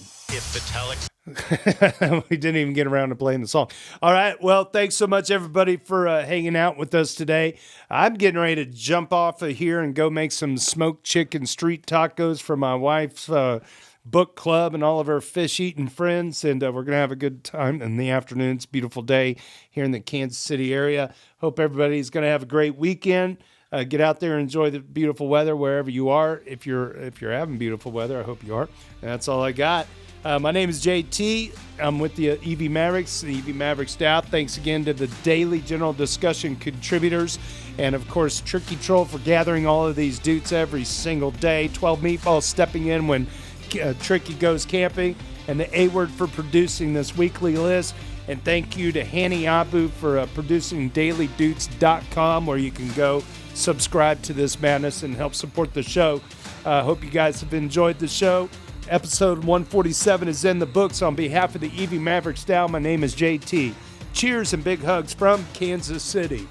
We didn't even get around to playing the song. All right. Well, thanks so much, everybody, for hanging out with us today. I'm getting ready to jump off of here and go make some smoked chicken street tacos for my wife's book club and all of our fish-eating friends, and we're going to have a good time in the afternoon. It's a beautiful day here in the Kansas City area. Hope everybody's going to have a great weekend. Get out there and enjoy the beautiful weather wherever you are. If you're having beautiful weather, I hope you are. And that's all I got. My name is JT. I'm with the EV Mavericks, the EV Mavericks staff. Thanks again to the daily general discussion contributors. And, of course, Tricky Troll for gathering all of these Doots every single day. 12 Meatballs stepping in when Tricky goes camping. And the A-Word for producing this weekly list. And thank you to Hanny Abu for producing dailydoots.eth, where you can go subscribe to this madness and help support the show. Hope you guys have enjoyed the show. Episode 147 is in the books. On behalf of the EV Mavericks staff, my name is JT. Cheers and big hugs from Kansas City.